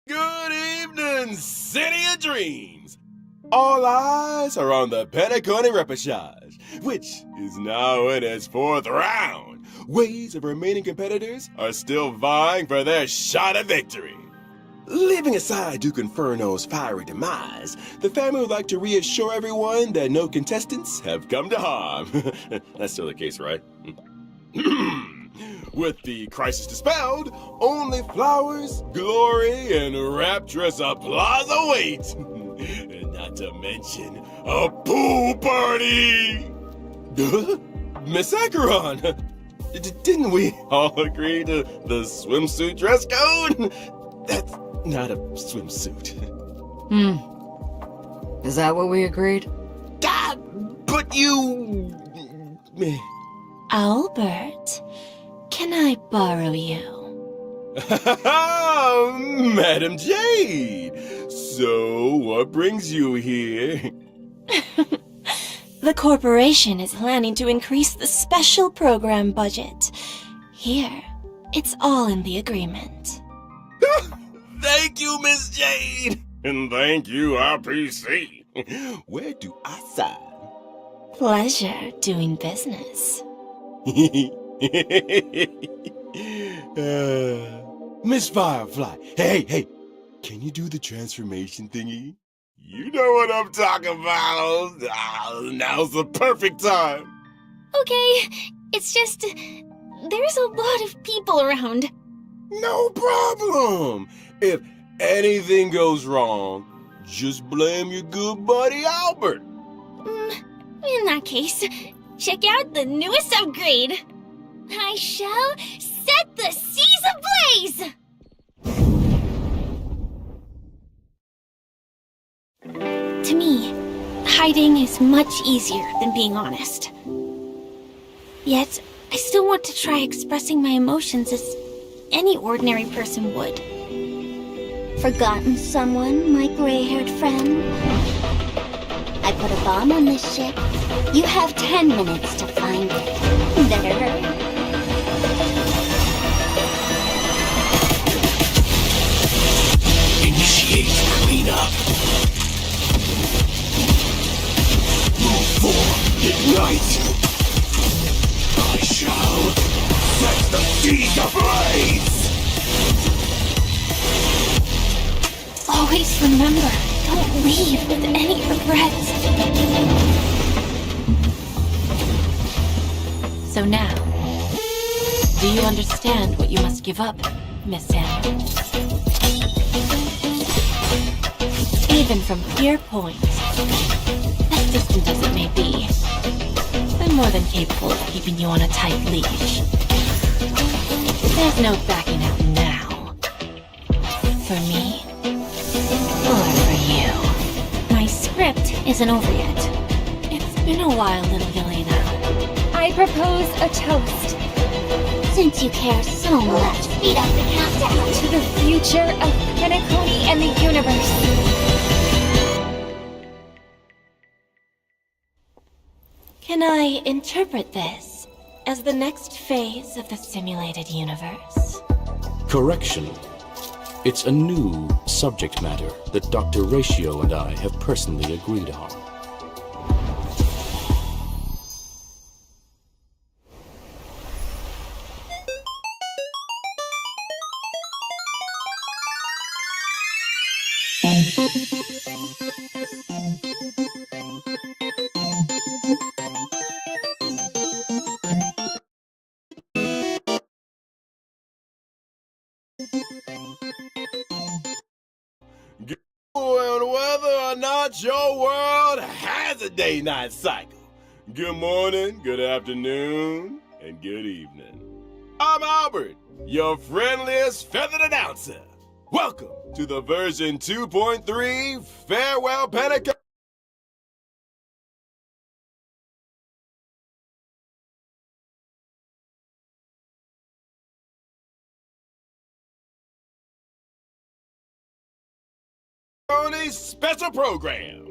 Good evening, City of Dreams! All eyes are on the Penacony repechage, which is now in its fourth round. Waves of remaining competitors are still vying for their shot at victory. Leaving aside Duke Inferno's fiery demise, the family would like to reassure everyone that no contestants have come to harm. That's still the case, right? With the crisis dispelled, only flowers, glory, and rapturous applause await. Not to mention a pool party! Miss Acheron! Didn't we all agree to the swimsuit dress code? That's not a swimsuit. Is that what we agreed? But you... Albert, can I borrow you? Madam Jade! So, what brings you here? The corporation is planning to increase the special program budget. Here, it's all in the agreement. Thank you, Miss Jade! And thank you, RPC. Where do I sign? Pleasure doing business. Miss Firefly, hey, can you do the transformation thingy? You know what I'm talking about. Now's the perfect time. Okay, it's just... there's a lot of people around. No problem. If anything goes wrong, just blame your good buddy Albert. In that case, check out the newest upgrade. I shall set the seas ablaze! To me, hiding is much easier than being honest. Yet, I still want to try expressing my emotions as any ordinary person would. Forgotten someone, my gray-haired friend? I put a bomb on this ship. You have 10 minutes to find it. Better hurry. Initiate cleanup. Move forward, ignite. I shall set the seas ablaze. Always remember, don't leave with any regrets. So now, do you understand what you must give up, Miss Sam? Even from your point, as distant as it may be, I'm more than capable of keeping you on a tight leash. There's no backing out now. For me, or for you. My script isn't over yet. It's been a while, little Yelena. I propose a toast Since you care so much, speed up the countdown. to the future of Penacony and the universe. Can I interpret this as the next phase of the simulated universe? Correction. It's a new subject matter that Dr. Ratio and I have personally agreed on. And whether or not your world has a day-night cycle. Good morning, good afternoon, and good evening. I'm Albert, your friendliest feathered announcer. Welcome to the version 2.3 Farewell Penacony. Penacony's special program.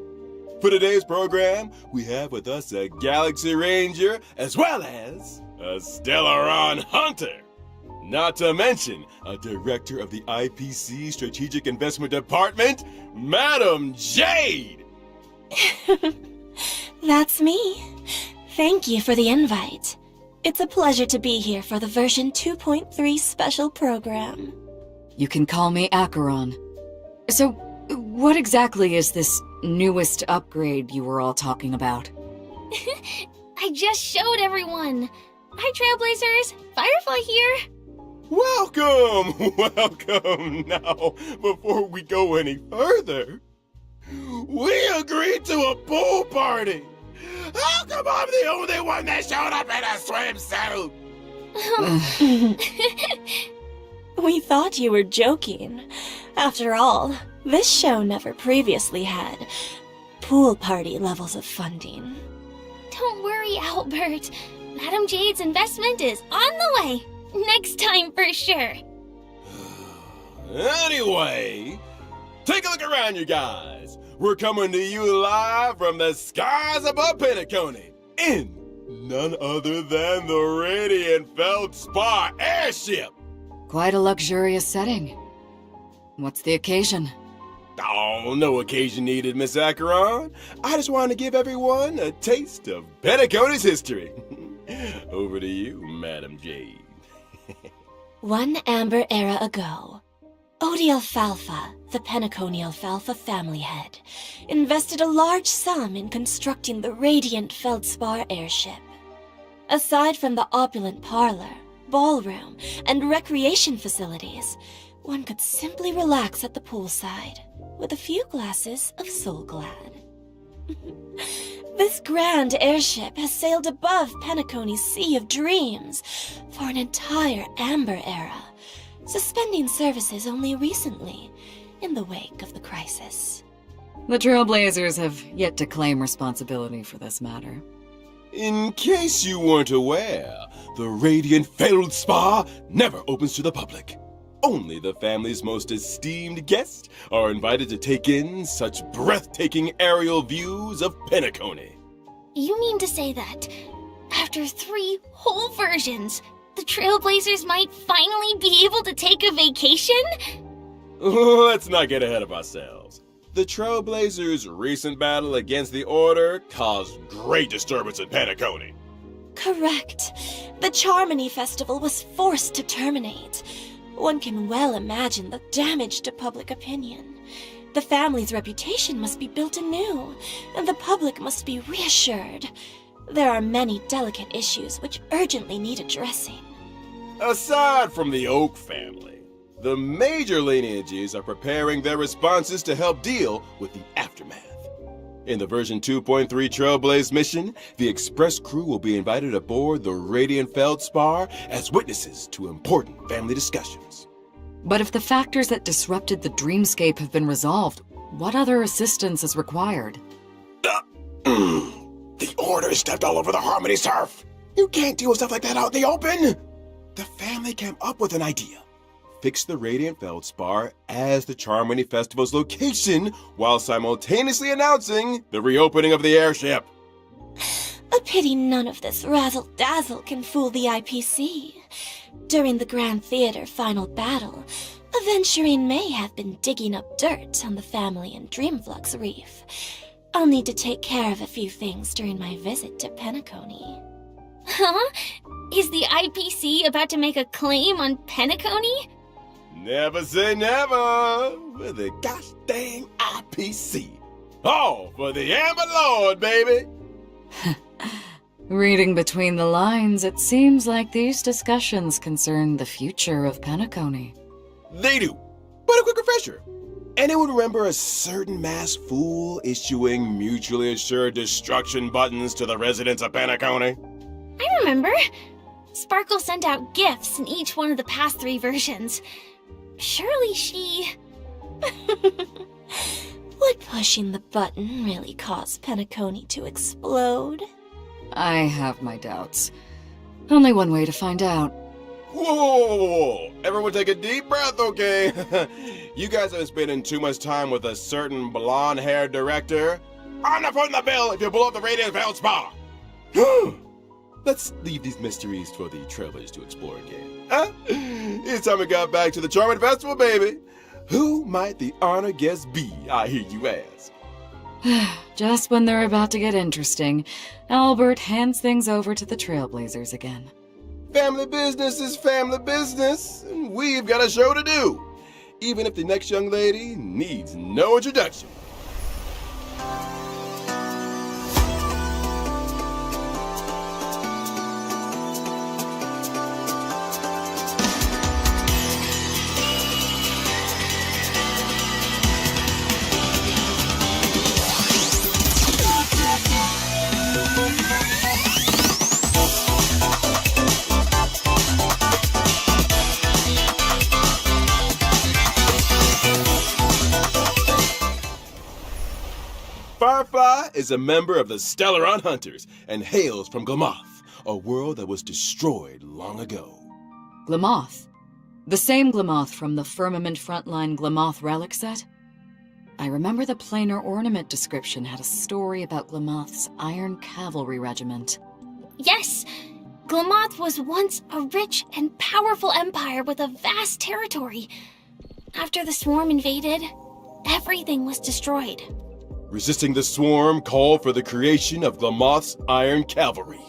For today's program, we have with us a Galaxy Ranger as well as a Stellaron Hunter. Not to mention a director of the IPC Strategic Investment Department, Madam Jade. That's me. Thank you for the invite. It's a pleasure to be here for the version 2.3 special program. You can call me Acheron. So, what exactly is this newest upgrade you were all talking about? I just showed everyone. Hi, Trailblazers. Firefly here. Welcome! Welcome! Now, before we go any further, we agreed to a pool party! How come I'm the only one that showed up in a swimsuit? We thought you were joking. After all, this show never previously had pool party levels of funding. Don't worry, Albert. Madam Jade's investment is on the way. Next time for sure. Anyway, take a look around, you guys. We're coming to you live from the skies above Penacony in none other than the Radiant Feldspar airship. Quite a luxurious setting. What's the occasion? Oh, no occasion needed, Miss Acheron. I just wanted to give everyone a taste of Penacony's history. Over to you, Madam Jade. One amber era ago, Odie Alfalfa, the Penacony Alfalfa family head, invested a large sum in constructing the Radiant Feldspar airship. Aside from the opulent parlor, ballroom, and recreation facilities, one could simply relax at the poolside with a few glasses of Soul Glad. This grand airship has sailed above Penacony's Sea of Dreams for an entire amber era, suspending services only recently in the wake of the crisis. The Trailblazers have yet to claim responsibility for this matter. In case you weren't aware, the Radiant Feldspar never opens to the public. Only the family's most esteemed guests are invited to take in such breathtaking aerial views of Penacony. You mean to say that, after 3 whole versions, the Trailblazers might finally be able to take a vacation? Let's not get ahead of ourselves. The Trailblazers' recent battle against the Order caused great disturbance in Penacony. Correct. The Charmony Festival was forced to terminate. One can well imagine the damage to public opinion. The family's reputation must be built anew, and the public must be reassured. There are many delicate issues which urgently need addressing. Aside from the Oak family, the major lineages are preparing their responses to help deal with the aftermath. In the version 2.3 Trailblaze mission, the Express crew will be invited aboard the Radiant Feldspar as witnesses to important family discussions. But if the factors that disrupted the dreamscape have been resolved, what other assistance is required? The Order stepped all over the Harmony turf. You can't deal with stuff like that out in the open. The family came up with an idea. Fix the Radiant Feldspar as the Charmony Festival's location while simultaneously announcing the reopening of the airship. A pity none of this razzle-dazzle can fool the IPC. During the Grand Theater final battle, Aventurine may have been digging up dirt on the family in Dreamflux Reef. I'll need to take care of a few things during my visit to Penacony. Huh? Is the IPC about to make a claim on Penacony? Never say never with the gosh dang IPC. All for the Amber Lord, baby. Reading between the lines, it seems like these discussions concern the future of Penacony. They do. But a quick refresher. Anyone remember a certain masked fool issuing mutually assured destruction buttons to the residents of Penacony? I remember. Sparkle sent out gifts in each one of the past 3 versions. Surely she... Would pushing the button really cause Penacony to explode? I have my doubts. Only one way to find out. Whoa! Everyone take a deep breath, okay? You guys have been spending too much time with a certain blonde-haired director. I'm not putting the bill if you blow up the Radiant Vale Spa! Let's leave these mysteries for the travelers to explore again. Huh? It's time we got back to the Charming Festival, baby. Who might the honored guest be, I hear you ask? Just when they're about to get interesting, Albert hands things over to the Trailblazers again. Family business is family business, and we've got a show to do, even if the next young lady needs no introduction. Firefly is a member of the Stellaron Hunters and hails from Glamoth, a world that was destroyed long ago. Glamoth? The same Glamoth from the Firmament Frontline Glamoth relic set? I remember the planar ornament description had a story about Glamoth's Iron Cavalry Regiment. Yes, Glamoth was once a rich and powerful empire with a vast territory. After the swarm invaded, everything was destroyed. Resisting the swarm called for the creation of Glamoth's Iron Cavalry.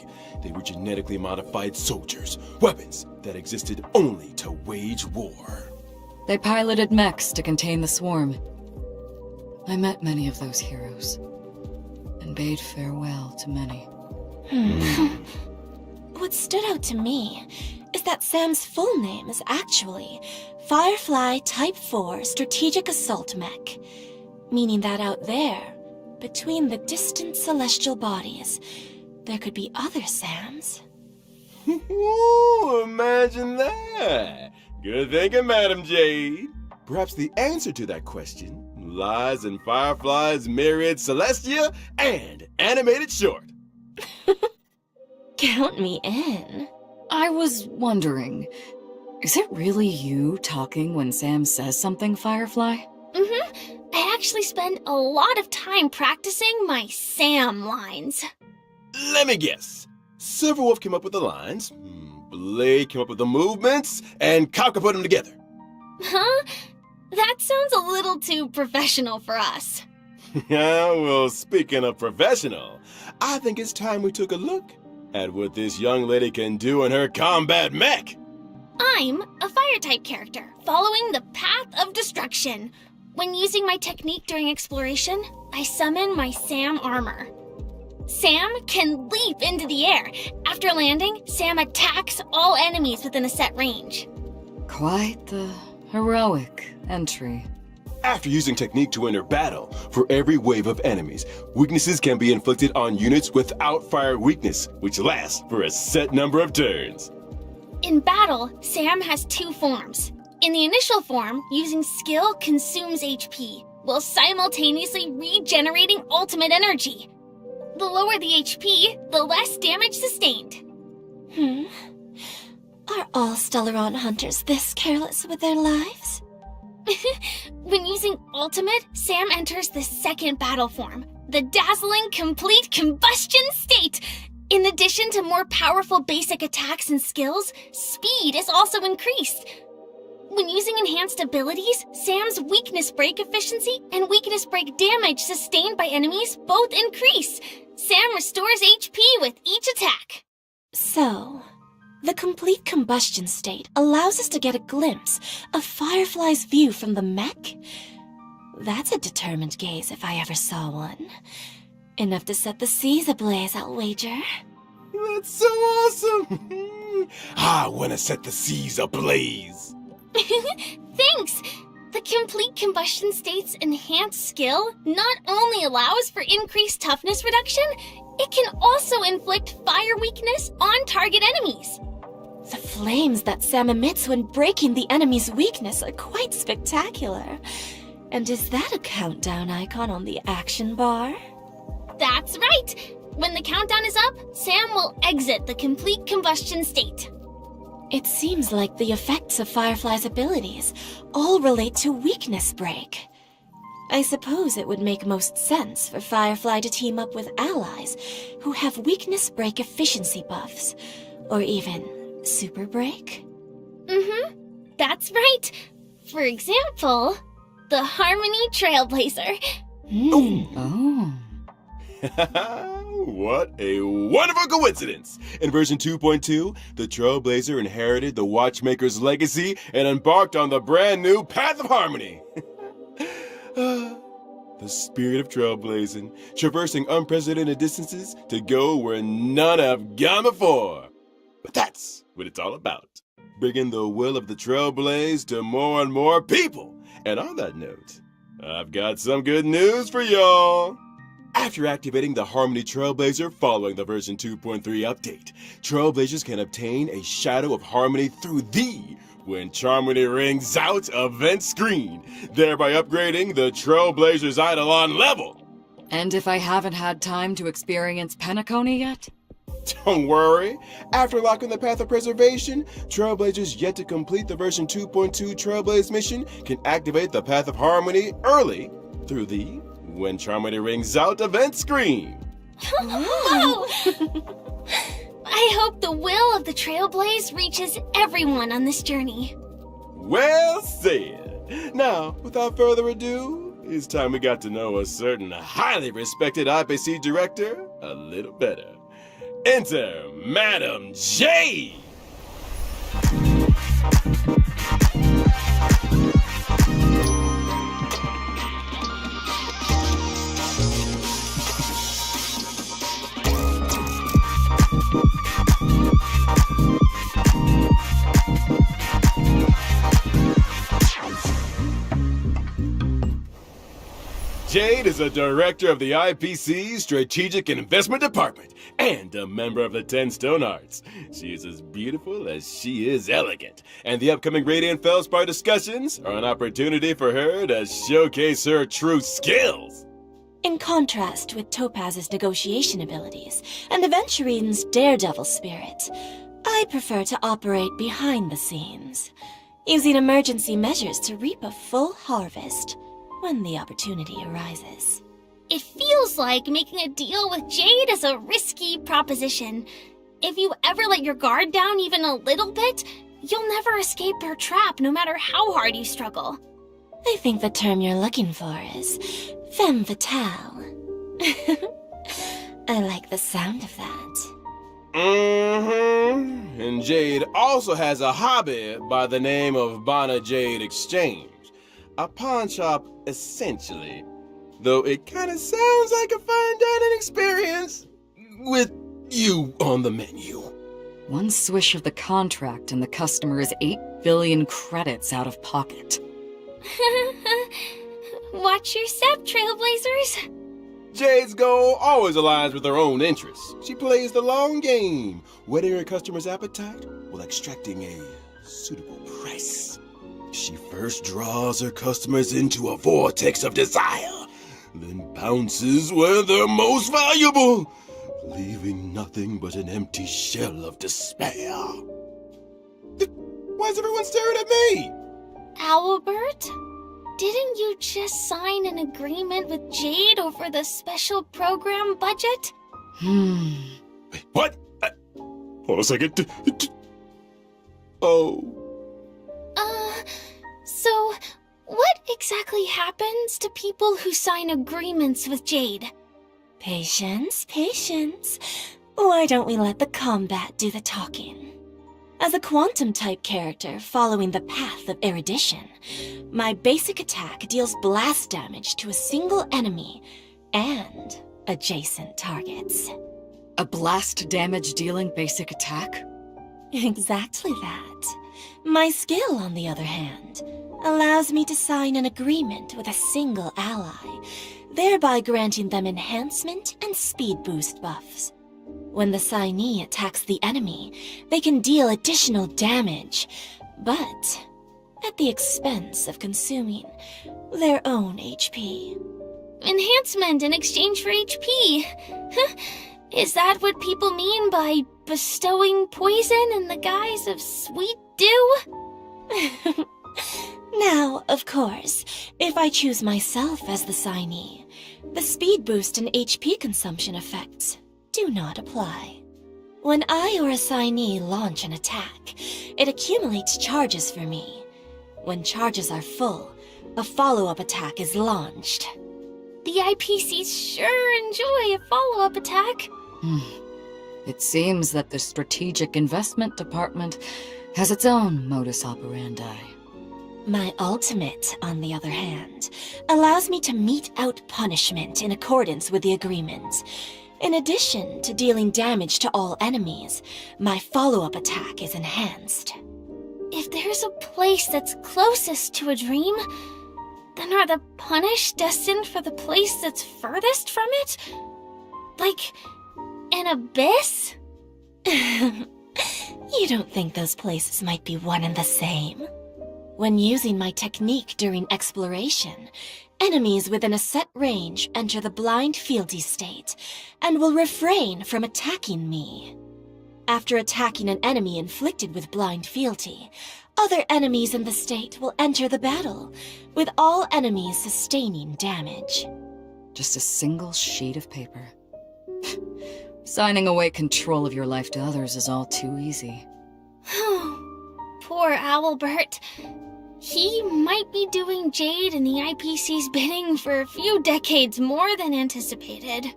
They were genetically modified soldiers, weapons that existed only to wage war. They piloted mechs to contain the swarm. I met many of those heroes, and bade farewell to many. What stood out to me is that Sam's full name is actually Firefly Type 4 Strategic Assault Mech, meaning that out there, between the distant celestial bodies, there could be other Sams. Ooh, imagine that! Good thinking, Madam Jade. Perhaps the answer to that question lies in Firefly's myriad Celestia and animated short. Count me in. I was wondering, is it really you talking when Sam says something, Firefly? I actually spend a lot of time practicing my Sam lines. Let me guess. Silverwolf came up with the lines, Blade came up with the movements, and Kafka put them together. Huh? That sounds a little too professional for us. Yeah, well, speaking of professional, I think it's time we took a look at what this young lady can do in her combat mech. I'm a fire-type character, following the path of destruction. When using my technique during exploration, I summon my Sam armor. Sam can leap into the air. After landing, Sam attacks all enemies within a set range. Quite the heroic entry. After using technique to enter battle, for every wave of enemies, weaknesses can be inflicted on units without fire weakness, which lasts for a set number of turns. In battle, Sam has two forms. In the initial form, using skill consumes HP, while simultaneously regenerating ultimate energy. The lower the HP, the less damage sustained. Are all Stellaron hunters this careless with their lives? When using ultimate, Sam enters the second battle form, the dazzling complete combustion state. In addition to more powerful basic attacks and skills, speed is also increased. When using enhanced abilities, Sam's weakness break efficiency and weakness break damage sustained by enemies both increase. Sam restores HP with each attack. So, the complete combustion state allows us to get a glimpse of Firefly's view from the mech? That's a determined gaze if I ever saw one. Enough to set the seas ablaze, I'll wager. That's so awesome! I want to set the seas ablaze. Thanks! The complete combustion state's enhanced skill not only allows for increased toughness reduction, it can also inflict fire weakness on target enemies. The flames that Sam emits when breaking the enemy's weakness are quite spectacular. And is that a countdown icon on the action bar? That's right! When the countdown is up, Sam will exit the complete combustion state. It seems like the effects of Firefly's abilities all relate to weakness break. I suppose it would make most sense for Firefly to team up with allies who have weakness break efficiency buffs, or even super break. Mm-hmm. That's right. For example, the Harmony Trailblazer. Oh. What a wonderful coincidence! In version 2.2, the Trailblazer inherited the Watchmaker's legacy and embarked on the brand new Path of Harmony. The spirit of trailblazing, traversing unprecedented distances to go where none have gone before. But that's what it's all about. Bringing the will of the Trailblaze to more and more people. And on that note, I've got some good news for y'all. After activating the Harmony Trailblazer following the version 2.3 update, Trailblazers can obtain a Shadow of Harmony through the When Charmony Rings Out event screen, thereby upgrading the Trailblazer's Eidolon level. And if I haven't had time to experience Penacony yet? Don't worry. After locking the Path of Preservation, Trailblazers yet to complete the version 2.2 Trailblaze mission can activate the Path of Harmony early through the When Charmony Rings Out event screen. Whoa! I hope the will of the Trailblaze reaches everyone on this journey. Well said. Now, without further ado, it's time we got to know a certain highly respected IPC director a little better. Enter Madam Jade! Jade is a director of the IPC's Strategic Investment Department and a member of the 10 Stone Hearts. She is as beautiful as she is elegant, and the upcoming Radiant Feldspar discussions are an opportunity for her to showcase her true skills. In contrast with Topaz's negotiation abilities and Aventurine's daredevil spirit, I prefer to operate behind the scenes, using emergency measures to reap a full harvest when the opportunity arises. It feels like making a deal with Jade is a risky proposition. If you ever let your guard down even a little bit, you'll never escape her trap no matter how hard you struggle. I think the term you're looking for is femme fatale. I like the sound of that. Mm-hmm. And Jade also has a hobby by the name of Bana Jade Exchange. A pawn shop, essentially. Though it kind of sounds like a fine dining experience with you on the menu. One swish of the contract and the customer is 8 billion credits out of pocket. Watch your step, Trailblazers. Jade's goal always aligns with her own interests. She plays the long game, whetting her customer's appetite while extracting a suitable price. She first draws her customers into a vortex of desire, then bounces where they're most valuable, leaving nothing but an empty shell of despair. Why is everyone staring at me? Albert? Didn't you just sign an agreement with Jade over the special program budget? Wait, what? Hold on a second. Oh. So, what exactly happens to people who sign agreements with Jade? Patience, patience. Why don't we let the combat do the talking? As a quantum-type character following the path of erudition, my basic attack deals blast damage to a single enemy and adjacent targets. A blast damage dealing basic attack? Exactly that. My skill, on the other hand, allows me to sign an agreement with a single ally, thereby granting them enhancement and speed boost buffs. When the signee attacks the enemy, they can deal additional damage, but at the expense of consuming their own HP. Enhancement in exchange for HP. Is that what people mean by bestowing poison in the guise of sweet dew? Now, of course, if I choose myself as the signee, the speed boost and HP consumption effects do not apply. When I or a signee launch an attack, it accumulates charges for me. When charges are full, a follow-up attack is launched. The IPCs sure enjoy a follow-up attack. It seems that the Strategic Investment Department has its own modus operandi. My ultimate, on the other hand, allows me to mete out punishment in accordance with the agreement. In addition to dealing damage to all enemies, my follow-up attack is enhanced. If there's a place that's closest to a dream, then are the punished destined for the place that's furthest from it? Like an abyss? You don't think those places might be one and the same? When using my technique during exploration, enemies within a set range enter the blind fealty state and will refrain from attacking me. After attacking an enemy inflicted with blind fealty, other enemies in the state will enter the battle, with all enemies sustaining damage. Just a single sheet of paper. Signing away control of your life to others is all too easy. Poor Owlbert. He might be doing Jade and the IPC's bidding for a few decades more than anticipated.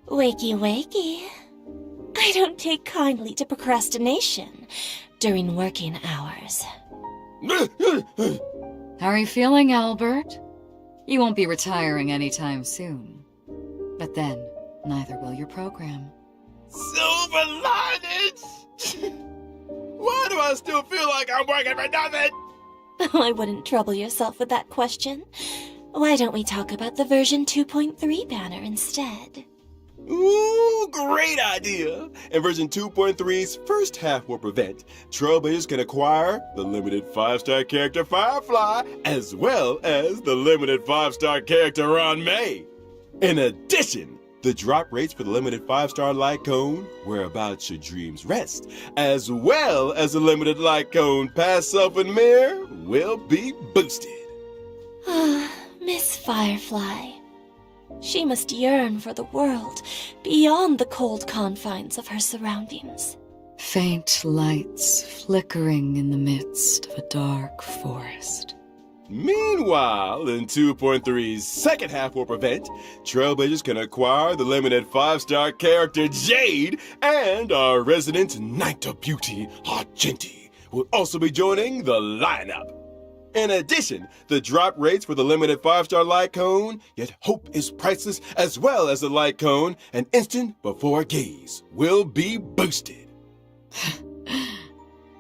Wakey, wakey. I don't take kindly to procrastination during working hours. How are you feeling, Albert? You won't be retiring anytime soon. But then, neither will your program. Silver linings! Why do I still feel like I'm working for nothing? I wouldn't trouble yourself with that question. Why don't we talk about the version 2.3 banner instead? Ooh, great idea! In version 2.3's first half warp event, Trailblazers can acquire the limited 5-star character Firefly, as well as the limited 5-star character Ron May. In addition, the drop rates for the limited 5-star light cone, Whereabouts Your Dreams Rest, as well as the limited light cone Past Self and Mirror, will be boosted. Miss Firefly. She must yearn for the world beyond the cold confines of her surroundings. Faint lights flickering in the midst of a dark forest. Meanwhile, in 2.3's second half warp event, Trailblazers can acquire the limited 5-star character Jade, and our resident Knight of Beauty, Argenti, will also be joining the lineup. In addition, the drop rates for the limited 5-star light cone, Yet Hope is Priceless, as well as the light cone, An Instant Before Gaze, will be boosted.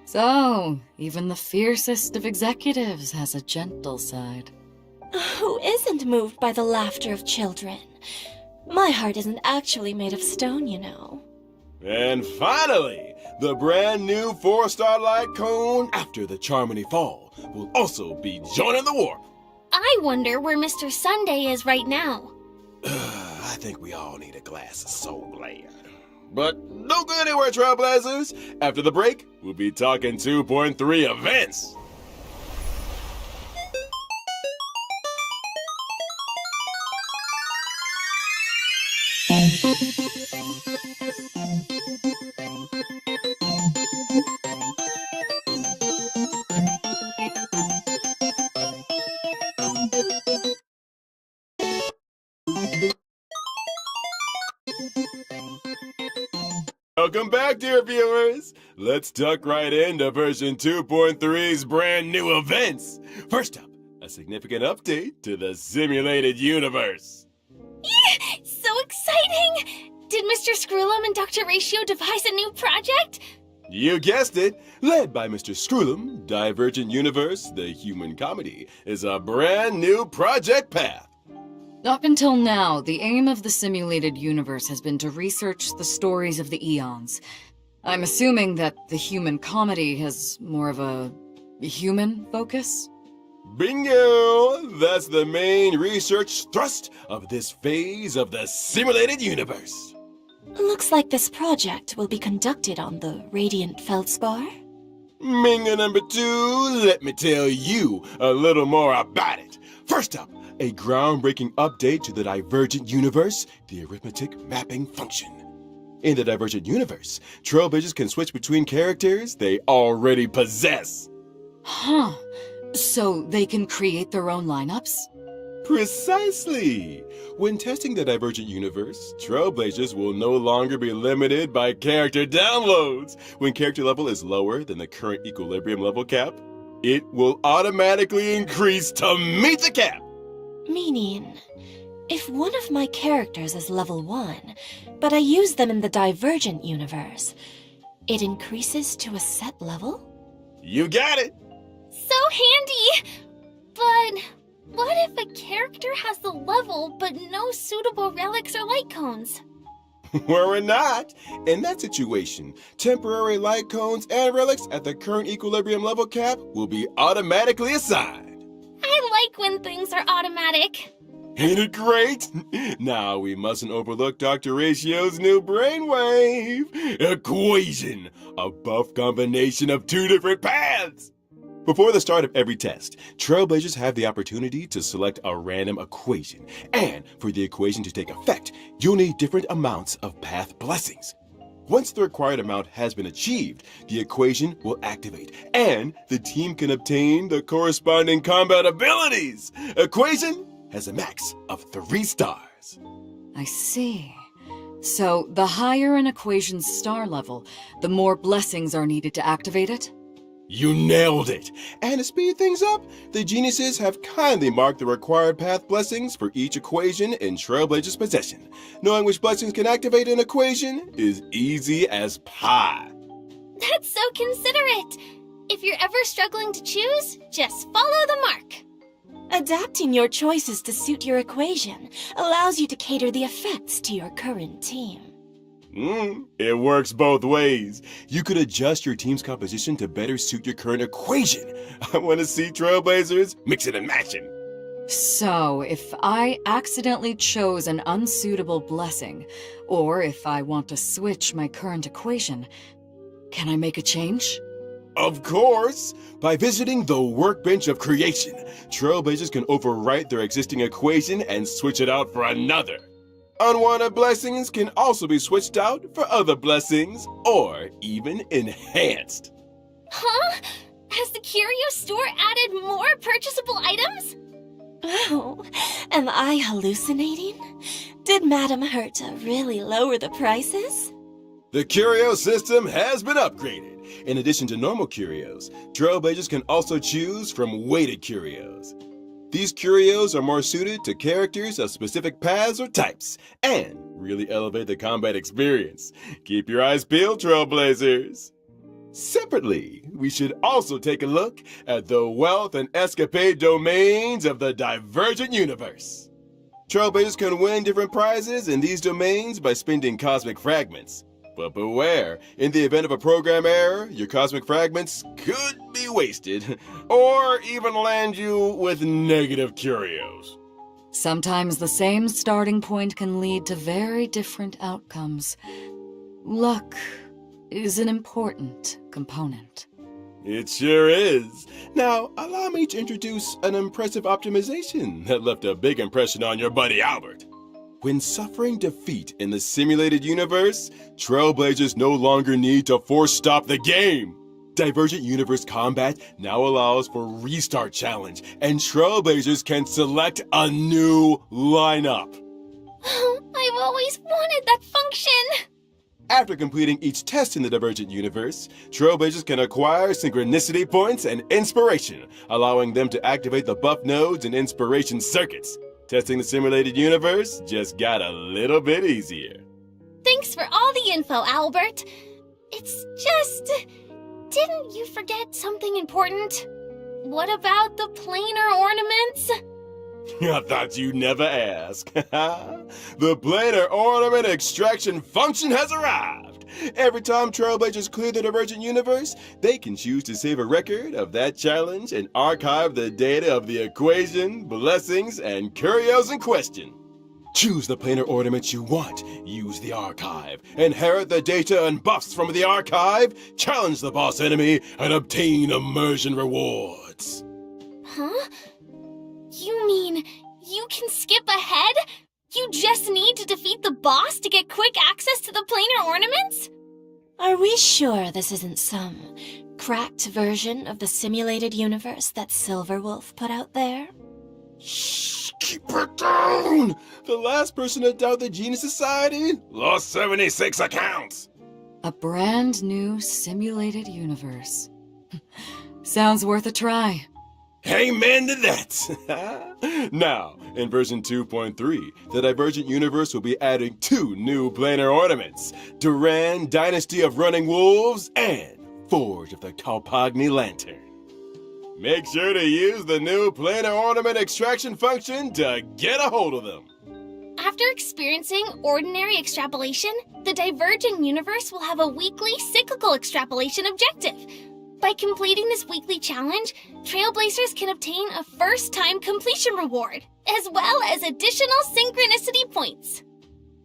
So, even the fiercest of executives has a gentle side. Who isn't moved by the laughter of children? My heart isn't actually made of stone, you know. And finally, the brand new 4-star light cone After the Charmony Fall will also be joining the warp. I wonder where Mr. Sunday is right now. I think we all need a glass of Soul Glad. But don't go anywhere, Trailblazers. After the break, we'll be talking 2.3 events. Welcome back, dear viewers. Let's duck right into version 2.3's brand new events. First up, a significant update to the simulated universe. So exciting! Did Mr. Screwlum and Dr. Ratio devise a new project? You guessed it. Led by Mr. Screwlum, Divergent Universe, the human comedy, is a brand new project path. Up until now, the aim of the simulated universe has been to research the stories of the eons. I'm assuming that the human comedy has more of a human focus? Bingo! That's the main research thrust of this phase of the simulated universe. Looks like this project will be conducted on the Radiant Feldspar. Minga number 2, let me tell you a little more about it. First up, a groundbreaking update to the Divergent Universe, the arithmetic mapping function. In the Divergent Universe, Trailblazers can switch between characters they already possess. Huh. So they can create their own lineups? Precisely! When testing the Divergent Universe, Trailblazers will no longer be limited by character downloads. When character level is lower than the current equilibrium level cap, it will automatically increase to meet the cap! Meaning, if one of my characters is level 1, but I use them in the Divergent Universe, it increases to a set level? You got it! So handy! But what if a character has the level but no suitable relics or light cones? Worry not. In that situation, temporary light cones and relics at the current equilibrium level cap will be automatically assigned. I like when things are automatic. Ain't it great? Now we mustn't overlook Dr. Ratio's new brainwave equation, a buff combination of 2 different paths. Before the start of every test, Trailblazers have the opportunity to select a random equation, and for the equation to take effect, you'll need different amounts of path blessings. Once the required amount has been achieved, the equation will activate, and the team can obtain the corresponding combat abilities. Equation has a max of 3 stars. I see. So the higher an equation's star level, the more blessings are needed to activate it? You nailed it! And to speed things up, the geniuses have kindly marked the required path blessings for each equation in Trailblazer's possession. Knowing which blessings can activate an equation is easy as pie. That's so considerate. If you're ever struggling to choose, just follow the mark. Adapting your choices to suit your equation allows you to cater the effects to your current team. It works both ways. You could adjust your team's composition to better suit your current equation. I want to see Trailblazers mixing and matching. So, if I accidentally chose an unsuitable blessing, or if I want to switch my current equation, can I make a change? Of course! By visiting the Workbench of Creation, Trailblazers can overwrite their existing equation and switch it out for another. Unwanted blessings can also be switched out for other blessings, or even enhanced. Huh? Has the curio store added more purchasable items? Oh, am I hallucinating? Did Madame Herta really lower the prices? The curio system has been upgraded. In addition to normal curios, Trailblazers can also choose from weighted curios. These curios are more suited to characters of specific paths or types, and really elevate the combat experience. Keep your eyes peeled, Trailblazers! Separately, we should also take a look at the wealth and escapade domains of the Divergent Universe. Trailblazers can win different prizes in these domains by spending cosmic fragments. But beware, in the event of a program error, your cosmic fragments could be wasted, or even land you with negative curios. Sometimes the same starting point can lead to very different outcomes. Luck is an important component. It sure is. Now, allow me to introduce an impressive optimization that left a big impression on your buddy Albert. When suffering defeat in the simulated universe, Trailblazers no longer need to force stop the game. Divergent Universe Combat now allows for Restart Challenge, and Trailblazers can select a new lineup. I've always wanted that function. After completing each test in the Divergent Universe, Trailblazers can acquire Synchronicity Points and Inspiration, allowing them to activate the buff nodes and Inspiration circuits. Testing the simulated universe just got a little bit easier. Thanks for all the info, Albert. It's just... Didn't you forget something important? What about the planar ornaments? I thought you'd never ask. The planar ornament extraction function has arrived. Every time Trailblazers clear the Divergent Universe, they can choose to save a record of that challenge and archive the data of the equation, blessings, and curios in question. Choose the planar ornament you want, use the archive, inherit the data and buffs from the archive, challenge the boss enemy, and obtain immersion rewards. Huh? You mean you can skip ahead? You just need to defeat the boss to get quick access to the planar ornaments? Are we sure this isn't some cracked version of the simulated universe that Silverwolf put out there? Shh, keep it down! The last person to doubt the Genius Society lost 76 accounts. A brand new simulated universe. Sounds worth a try. Amen to that! Now, in version 2.3, the Divergent Universe will be adding 2 new planar ornaments, Duran Dynasty of Running Wolves and Forge of the Kalpagni Lantern. Make sure to use the new planar ornament extraction function to get a hold of them. After experiencing ordinary extrapolation, the Divergent Universe will have a weekly cyclical extrapolation objective. By completing this weekly challenge, Trailblazers can obtain a first-time completion reward, as well as additional synchronicity points.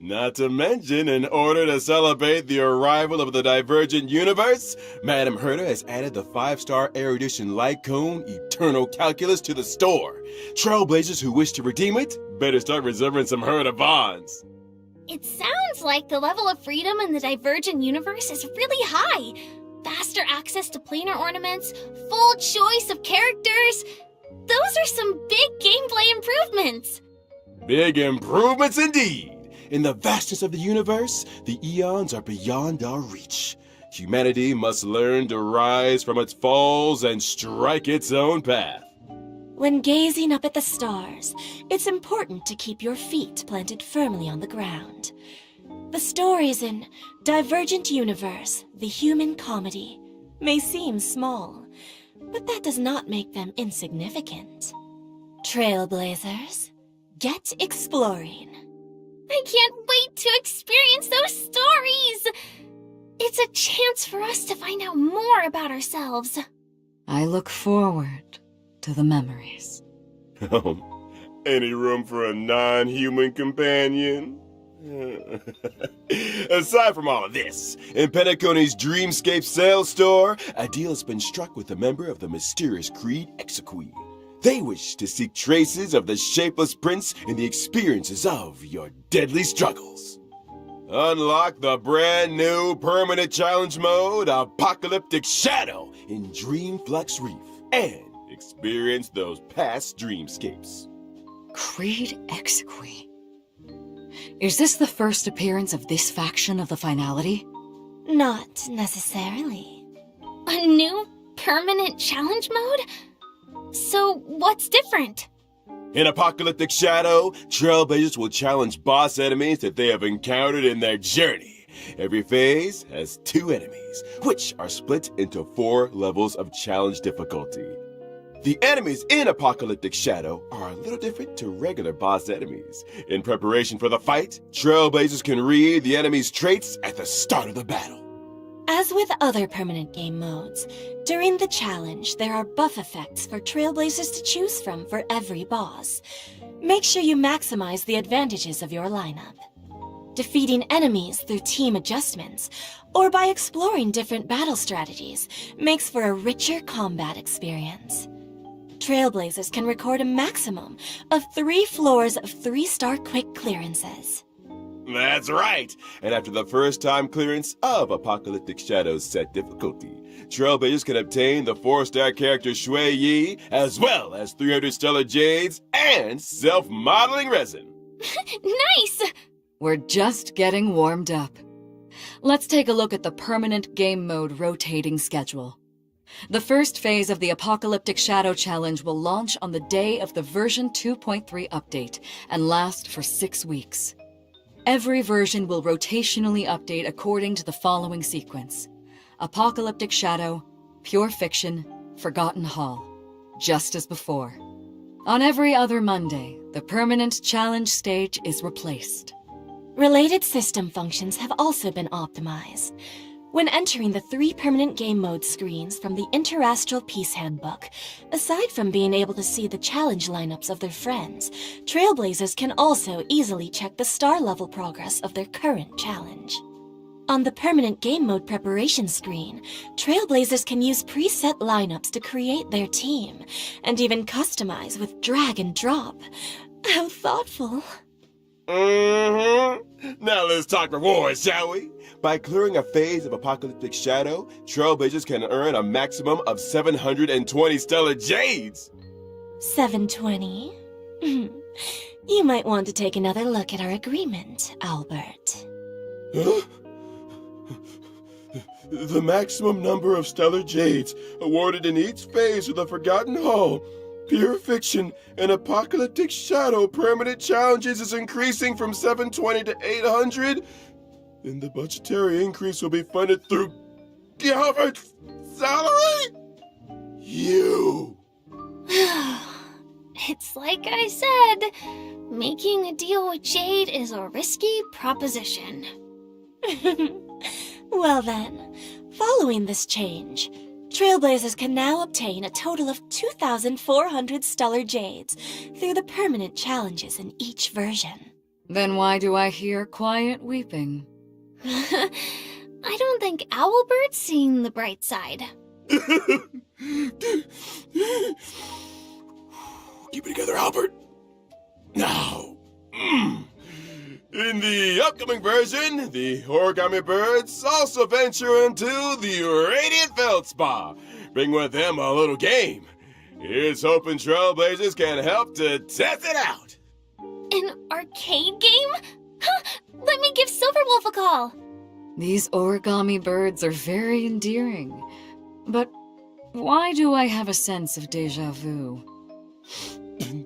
Not to mention, in order to celebrate the arrival of the Divergent Universe, Madame Herta has added the 5-star erudition light cone Eternal Calculus to the store. Trailblazers who wish to redeem it better start reserving some Herta bonds. It sounds like the level of freedom in the Divergent Universe is really high. Faster access to planar ornaments, full choice of characters. Those are some big gameplay improvements. Big improvements indeed. In the vastness of the universe, the eons are beyond our reach. Humanity must learn to rise from its falls and strike its own path. When gazing up at the stars, it's important to keep your feet planted firmly on the ground. The stories in Divergent Universe, the human comedy, may seem small, but that does not make them insignificant. Trailblazers, get exploring. I can't wait to experience those stories! It's a chance for us to find out more about ourselves. I look forward to the memories. Any room for a non-human companion? Aside from all of this, in Penacony's Dreamscape sales store, a deal has been struck with a member of the mysterious Creed Exequy. They wish to seek traces of the Shapeless Prince in the experiences of your deadly struggles. Unlock the brand new permanent challenge mode, Apocalyptic Shadow, in Dreamflux Reef, and experience those past dreamscapes. Creed Exequy. Is this the first appearance of this faction of the finality? Not necessarily. A new permanent challenge mode? So what's different? In Apocalyptic Shadow, Trailblazers will challenge boss enemies that they have encountered in their journey. Every phase has 2 enemies, which are split into 4 levels of challenge difficulty. The enemies in Apocalyptic Shadow are a little different to regular boss enemies. In preparation for the fight, Trailblazers can read the enemy's traits at the start of the battle. As with other permanent game modes, during the challenge there are buff effects for Trailblazers to choose from for every boss. Make sure you maximize the advantages of your lineup. Defeating enemies through team adjustments, or by exploring different battle strategies, makes for a richer combat experience. Trailblazers can record a maximum of 3 floors of 3-star quick clearances. That's right! And after the first time clearance of Apocalyptic Shadow's set difficulty, Trailblazers can obtain the 4-star character Shui Yi, as well as 300 stellar jades and self-modeling resin. Nice! We're just getting warmed up. Let's take a look at the permanent game mode rotating schedule. The first phase of the Apocalyptic Shadow Challenge will launch on the day of the version 2.3 update and last for 6 weeks. Every version will rotationally update according to the following sequence: Apocalyptic Shadow, Pure Fiction, Forgotten Hall, just as before. On every other Monday, the permanent challenge stage is replaced. Related system functions have also been optimized. When entering the 3 permanent game mode screens from the Interastral Peace Handbook, aside from being able to see the challenge lineups of their friends, Trailblazers can also easily check the star level progress of their current challenge. On the permanent game mode preparation screen, Trailblazers can use preset lineups to create their team, and even customize with drag and drop. How thoughtful. Now let's talk rewards, shall we? By clearing a phase of Apocalyptic Shadow, Trailblazers can earn a maximum of 720 Stellar Jades. 720? You might want to take another look at our agreement, Albert. Huh? The maximum number of Stellar Jades awarded in each phase of the Forgotten Hall, Pure Fiction, and Apocalyptic Shadow permanent challenges is increasing from 720 to 800. And the budgetary increase will be funded through Gilbert's salary? You. It's like I said, making a deal with Jade is a risky proposition. Well then, following this change, Trailblazers can now obtain a total of 2,400 Stellar Jades through the permanent challenges in each version. Then why do I hear quiet weeping? I don't think Owlbird's seeing the bright side. Keep it together, Albert. Now, in the upcoming version, the Origami Birds also venture into the Radiant Feldspar. Bring with them a little game. Here's hoping Trailblazers can help to test it out. An arcade game? Huh, let me give Silverwolf a call. These origami birds are very endearing. But why do I have a sense of déjà vu?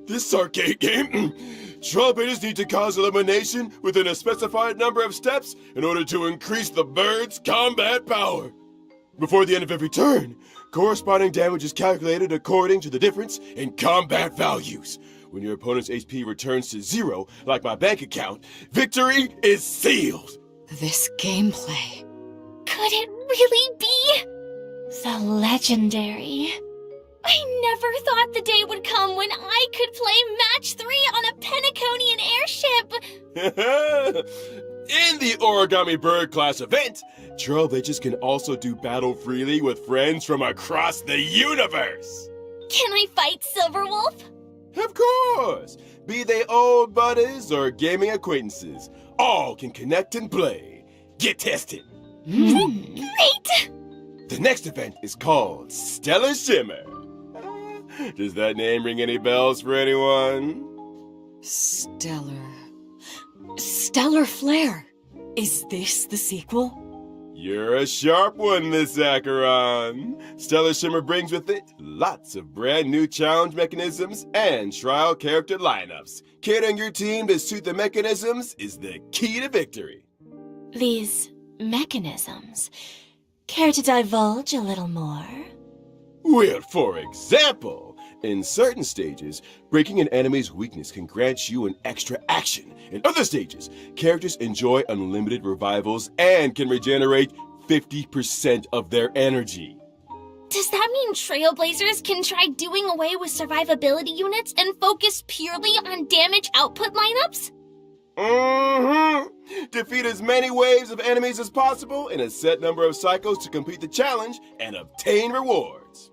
This arcade game, Trailblazers need to cause elimination within a specified number of steps in order to increase the bird's combat power. Before the end of every turn, corresponding damage is calculated according to the difference in combat values. When your opponent's HP returns to 0, like my bank account, victory is sealed. This gameplay. Could it really be? The legendary. I never thought the day would come when I could play Match 3 on a Penaconian airship. In the Origami Bird class event, Trailblazers can also do battle freely with friends from across the universe. Can I fight Silverwolf? Of course! Be they old buddies or gaming acquaintances, all can connect and play. Get tested. Great! The next event is called Stellar Shimmer. Does that name ring any bells for anyone? Stellar Flare. Is this the sequel? You're a sharp one, Miss Acheron. Stellar Shimmer brings with it lots of brand new challenge mechanisms and trial character lineups. Catering your team to suit the mechanisms is the key to victory. These mechanisms. Care to divulge a little more? Well, for example, in certain stages, breaking an enemy's weakness can grant you an extra action. In other stages, characters enjoy unlimited revivals and can regenerate 50% of their energy. Does that mean Trailblazers can try doing away with survivability units and focus purely on damage output lineups? Defeat as many waves of enemies as possible in a set number of cycles to complete the challenge and obtain rewards.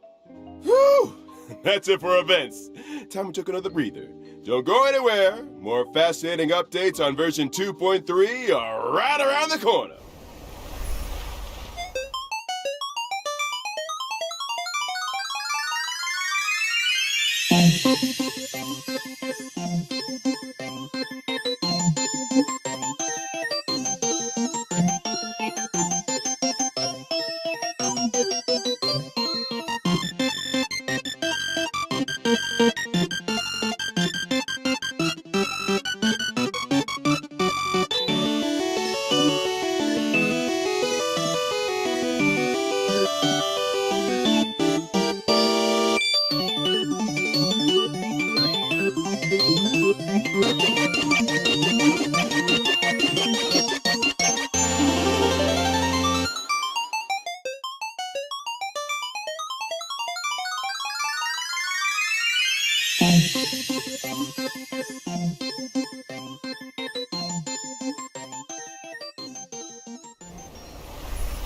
Whew! That's it for events. Time we took another breather. Don't go anywhere. More fascinating updates on version 2.3 are right around the corner.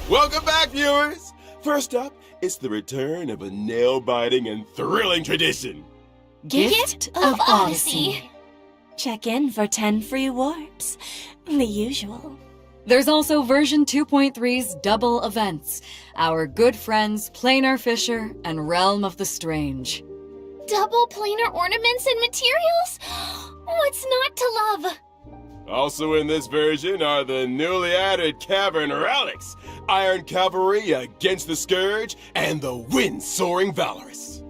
Welcome back, viewers! First up, it's the return of a nail-biting and thrilling tradition. Gift of Odyssey. Check in for 10 free warps. The usual. There's also version 2.3's double events, our good friends Planar Fisher and Realm of the Strange. Double planar ornaments and materials? What's not to love? Also in this version are the newly added Cavern Relics, Iron Cavalry against the Scourge, and the Wind-Soaring Valorous.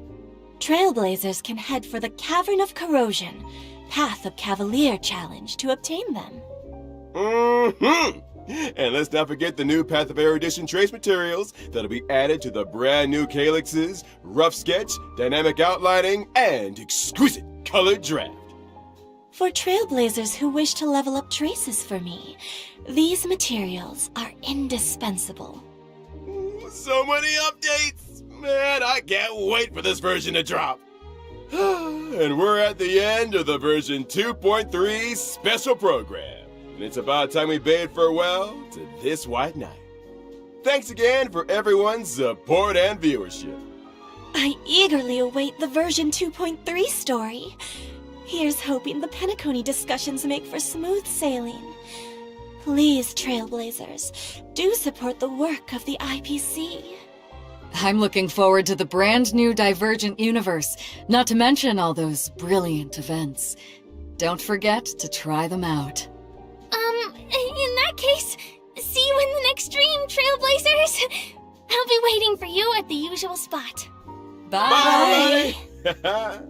Trailblazers can head for the Cavern of Corrosion, Path of Cavalier challenge to obtain them. And let's not forget the new Path of Erudition trace materials that'll be added to the brand new calyxes, rough sketch, dynamic outlining, and exquisite colored draft. For trailblazers who wish to level up traces for me, these materials are indispensable. So many updates! Man, I can't wait for this version to drop. And we're at the end of the version 2.3 special program. And it's about time we bade farewell to this white knight. Thanks again for everyone's support and viewership. I eagerly await the version 2.3 story. Here's hoping the Penacony discussions make for smooth sailing. Please, Trailblazers, do support the work of the IPC. I'm looking forward to the brand new Divergent universe, not to mention all those brilliant events. Don't forget to try them out. In that case, see you in the next stream, Trailblazers! I'll be waiting for you at the usual spot. Bye! Bye.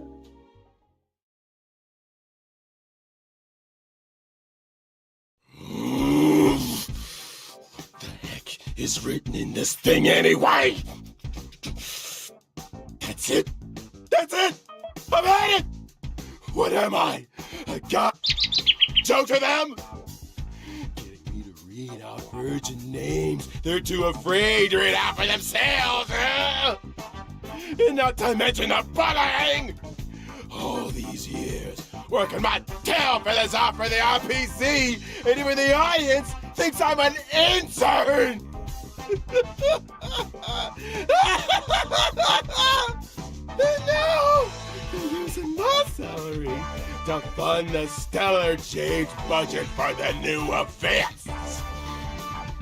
What the heck is written in this thing anyway? That's it? That's it? I've had it! What am I? A god? Joke to them? Getting me to read out virgin names they're too afraid to read out for themselves! And not to mention the bullying! All these years working my tail feathers off for the RPC, and even the audience thinks I'm an intern! And now, they're using my salary to fund the stellar change budget for the new events!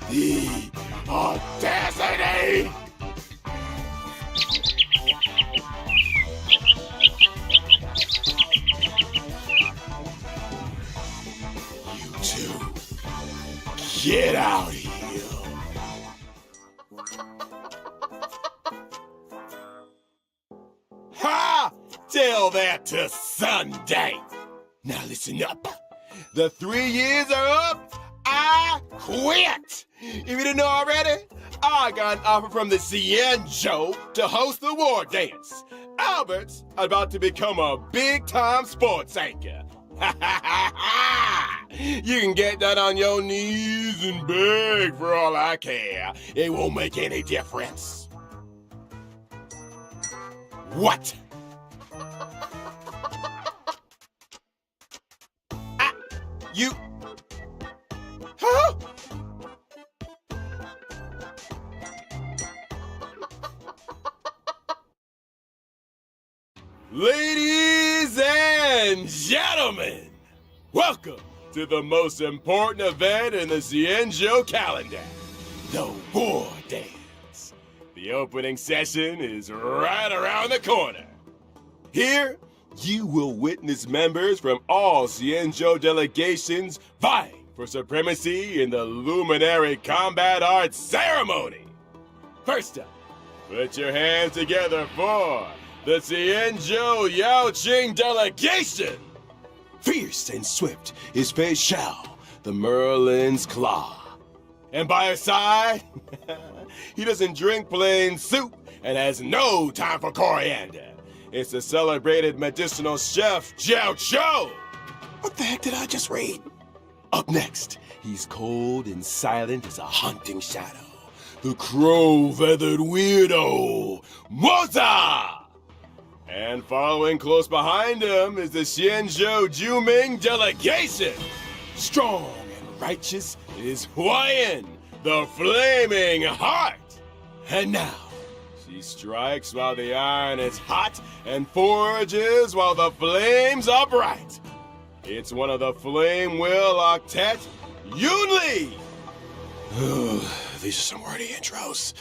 The audacity! You two, get out here! Ha! Tell that to Sunday! Now listen up. The 3 years are up. I quit! If you didn't know already, I got an offer from the Cienjo to host the war dance. Albert's about to become a big-time sports anchor. You can get that on your knees and beg for all I care. It won't make any difference. What? You... Huh? Ladies and gentlemen, welcome to the most important event in the Cienjo calendar, the War Dance. The opening session is right around the corner. Here, you will witness members from all Cienjo delegations vying for supremacy in the Luminary Combat Arts Ceremony. First up, put your hands together for the Cienjo Yaoqing delegation. Fierce and swift is Fei Xiao, the Merlin's Claw. And by her side, he doesn't drink plain soup and has no time for coriander. It's the celebrated medicinal chef, Jiao Cho. What the heck did I just read? Up next, he's cold and silent as a haunting shadow. The crow-feathered weirdo, Moza! And following close behind him is the Xianzhou Juming delegation. Strong and righteous is Huayan, the Flaming Heart. And now, she strikes while the iron is hot and forges while the flames are bright. It's one of the Flame Will Octet, Yunli! These are some wordy intros.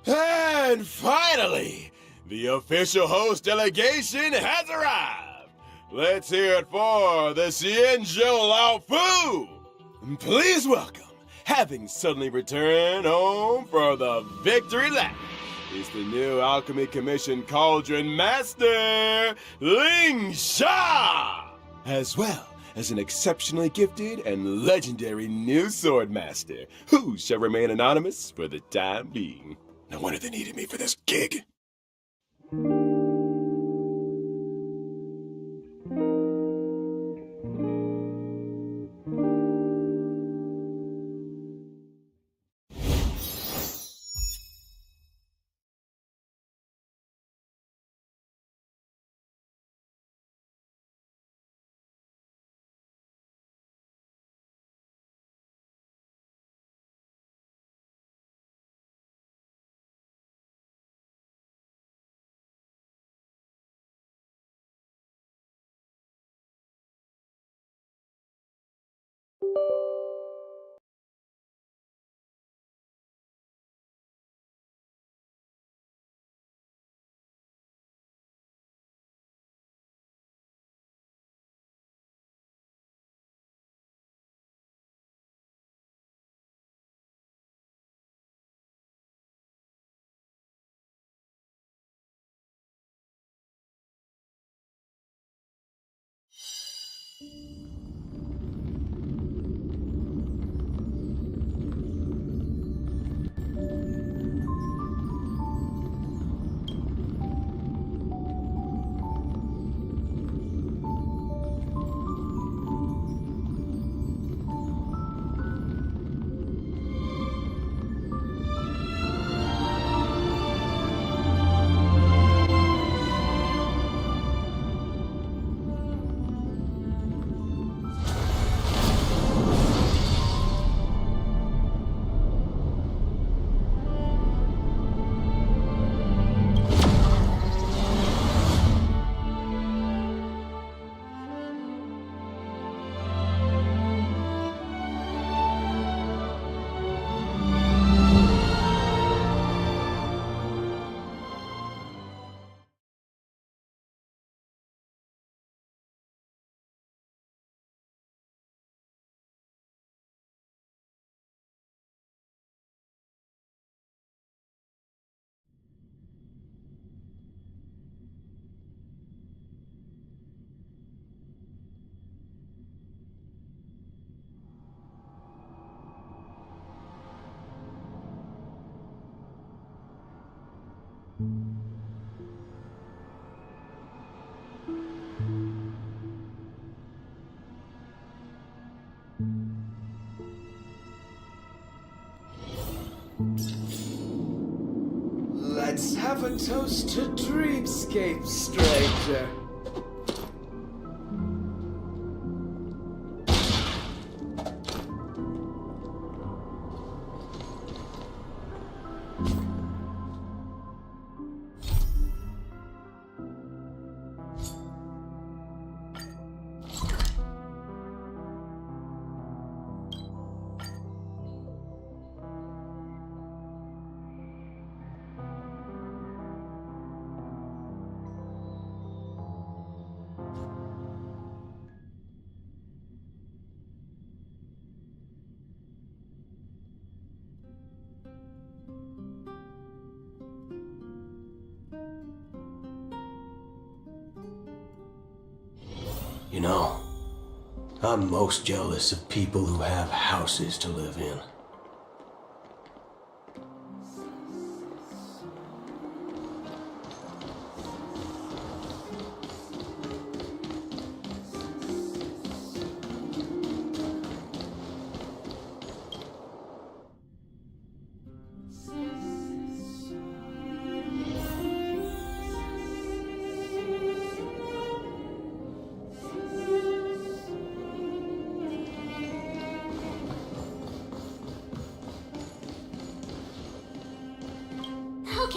And finally, the official host delegation has arrived. Let's hear it for the Xianzhou Lao Fu. Please welcome, having suddenly returned home for the victory lap, is the new Alchemy Commission Cauldron Master, Ling Sha, as well as an exceptionally gifted and legendary new sword master, who shall remain anonymous for the time being. No wonder they needed me for this gig. Let's have a toast to dreamscape, stranger. You know, I'm most jealous of people who have houses to live in.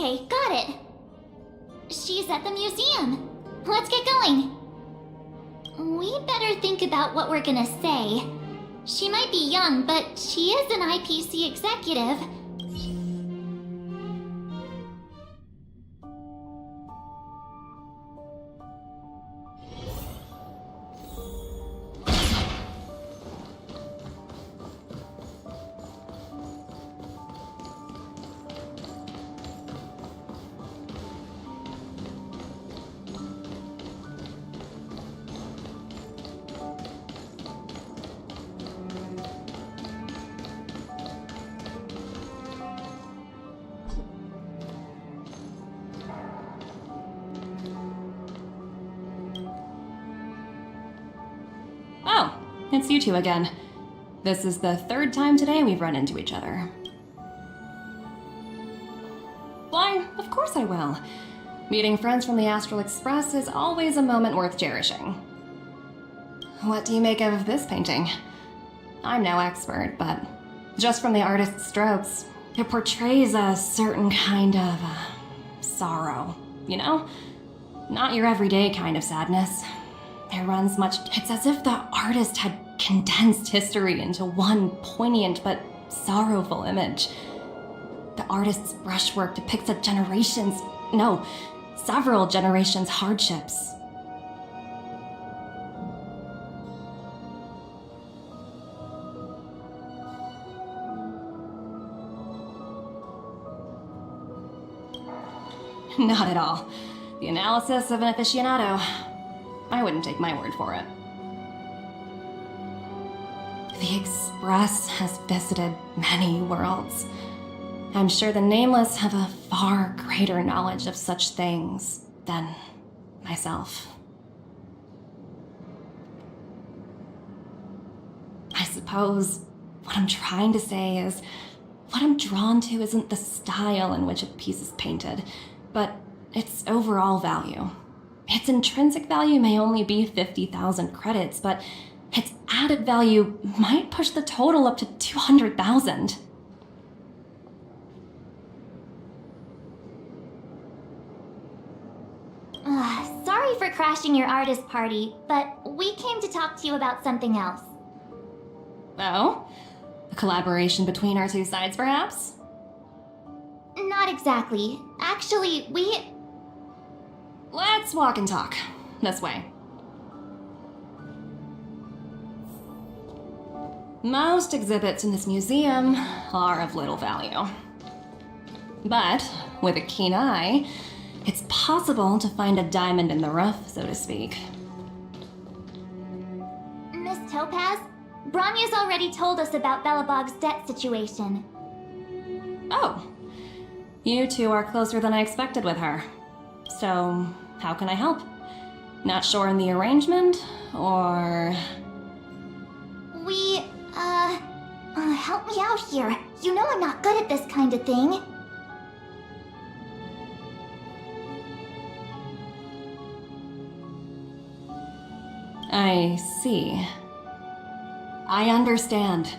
Okay, got it. She's at the museum. Let's get going. We better think about what we're gonna say. She might be young, but she is an IPC executive. Oh, it's you two again. This is the third time today we've run into each other. Why, of course I will. Meeting friends from the Astral Express is always a moment worth cherishing. What do you make of this painting? I'm no expert, but just from the artist's strokes, it portrays a certain kind of sorrow, you know? Not your everyday kind of sadness. It runs much. It's as if the artist had condensed history into one poignant but sorrowful image. The artist's brushwork depicts several generations' hardships. Not at all. The analysis of an aficionado. I wouldn't take my word for it. The Express has visited many worlds. I'm sure the Nameless have a far greater knowledge of such things than myself. I suppose what I'm trying to say is, what I'm drawn to isn't the style in which a piece is painted, but its overall value. Its intrinsic value may only be 50,000 credits, but its added value might push the total up to 200,000. Sorry for crashing your artist party, but we came to talk to you about something else. Oh? A collaboration between our two sides, perhaps? Not exactly. Actually, Let's walk and talk. This way. Most exhibits in this museum are of little value. But with a keen eye, it's possible to find a diamond in the rough, so to speak. Miss Topaz, Bronya's already told us about Belobog's debt situation. Oh. You two are closer than I expected with her. So, how can I help? Not sure in the arrangement, or... Help me out here. You know I'm not good at this kind of thing. I see. I understand.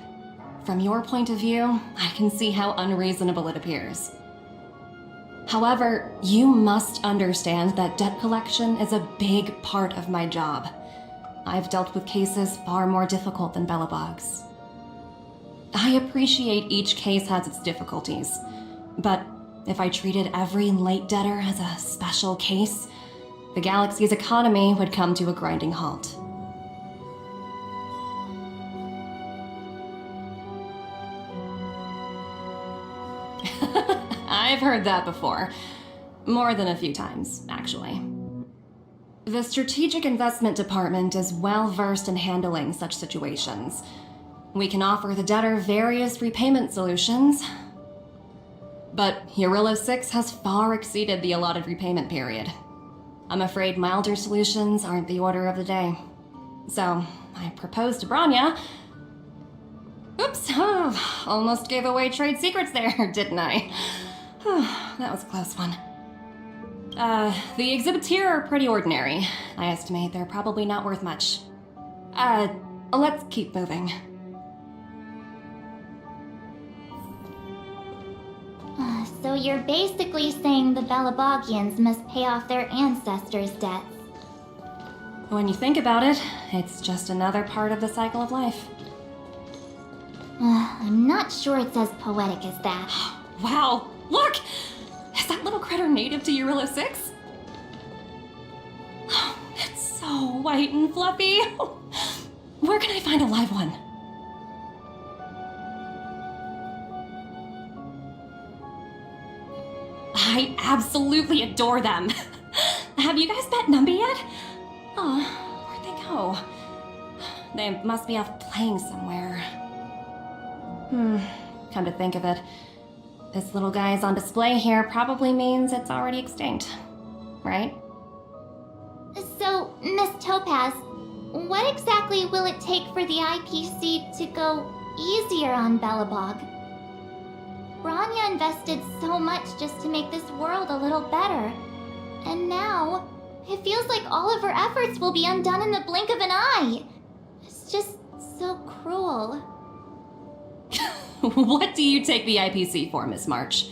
From your point of view, I can see how unreasonable it appears. However, you must understand that debt collection is a big part of my job. I've dealt with cases far more difficult than Belobog's. I appreciate each case has its difficulties, but if I treated every late debtor as a special case, the galaxy's economy would come to a grinding halt. I've heard that before. More than a few times, actually. The Strategic Investment Department is well versed in handling such situations. We can offer the debtor various repayment solutions, but Eurilla 6 has far exceeded the allotted repayment period. I'm afraid milder solutions aren't the order of the day. So, I proposed to Bronya. Oops, almost gave away trade secrets there, didn't I? That was a close one. The exhibits here are pretty ordinary. I estimate they're probably not worth much. Let's keep moving. So you're basically saying the Belabogians must pay off their ancestors' debts. When you think about it, it's just another part of the cycle of life. I'm not sure it's as poetic as that. Wow, look! Is that little critter native to Eurilo 6? It's so white and fluffy. Where can I find a live one? I absolutely adore them. Have you guys met Numby yet? Oh, where'd they go? They must be off playing somewhere. Come to think of it, this little guy is on display here probably means it's already extinct, right? So, Miss Topaz, what exactly will it take for the IPC to go easier on Belobog? Branya invested so much just to make this world a little better. And now, it feels like all of her efforts will be undone in the blink of an eye. It's just so cruel. What do you take the IPC for, Miss March?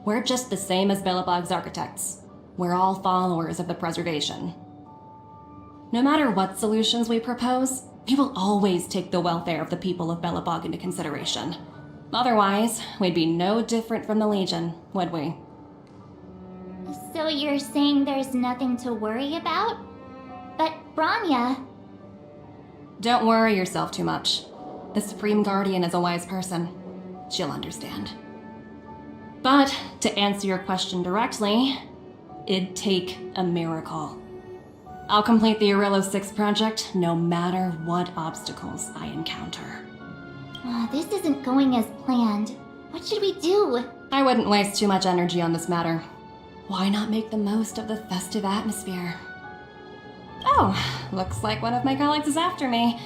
We're just the same as Belobog's architects. We're all followers of the preservation. No matter what solutions we propose, we will always take the welfare of the people of Belobog into consideration. Otherwise, we'd be no different from the Legion, would we? So you're saying there's nothing to worry about? But Branya... Don't worry yourself too much. The Supreme Guardian is a wise person. She'll understand. But, to answer your question directly, it'd take a miracle. I'll complete the Eurilo 6 project no matter what obstacles I encounter. This isn't going as planned. What should we do? I wouldn't waste too much energy on this matter. Why not make the most of the festive atmosphere? Oh, looks like one of my colleagues is after me.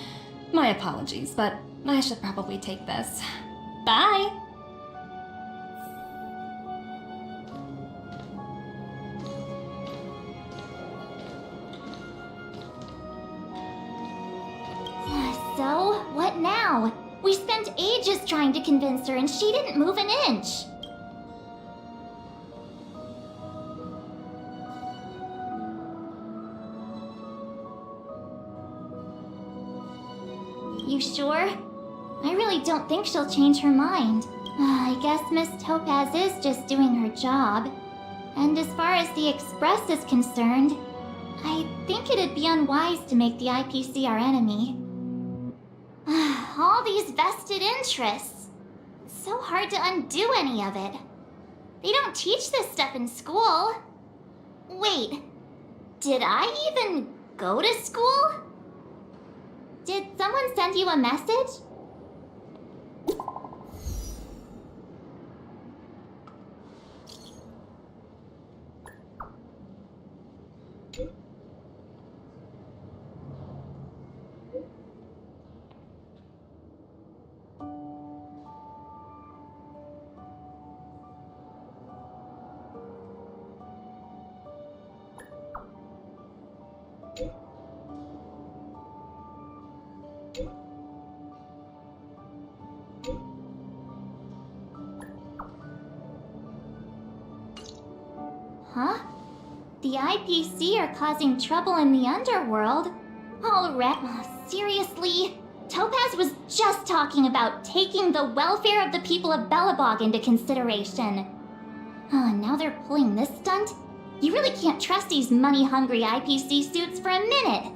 My apologies, but I should probably take this. Bye! So, what now? We spent ages trying to convince her and she didn't move an inch. You sure? I really don't think she'll change her mind. I guess Miss Topaz is just doing her job. And as far as the Express is concerned, I think it'd be unwise to make the IPC our enemy. All these vested interests. It's so hard to undo any of it. They don't teach this stuff in school. Wait, did I even go to school? Did someone send you a message? Huh? The IPC are causing trouble in the underworld? Seriously? Topaz was just talking about taking the welfare of the people of Belobog into consideration. Now they're pulling this stunt? You really can't trust these money-hungry IPC suits for a minute.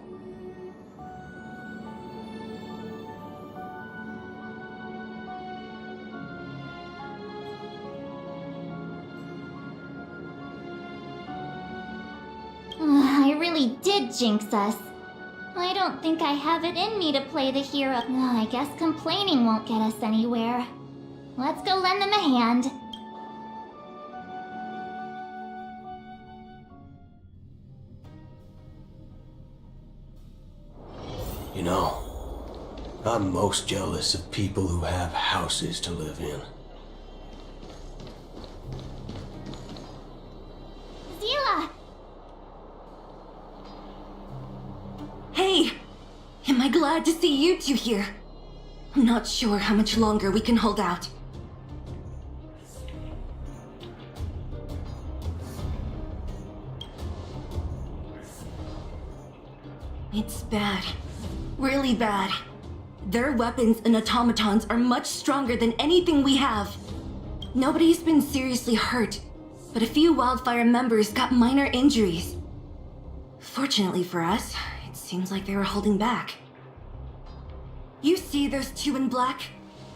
I really did jinx us. I don't think I have it in me to play the hero. I guess complaining won't get us anywhere. Let's go lend them a hand. You know, I'm most jealous of people who have houses to live in. Zila! Hey! Am I glad to see you two here? I'm not sure how much longer we can hold out. bad. Really bad. Their weapons and automatons are much stronger than anything we have. Nobody's been seriously hurt, but a few Wildfire members got minor injuries. Fortunately for us, it seems like they were holding back. You see those two in black?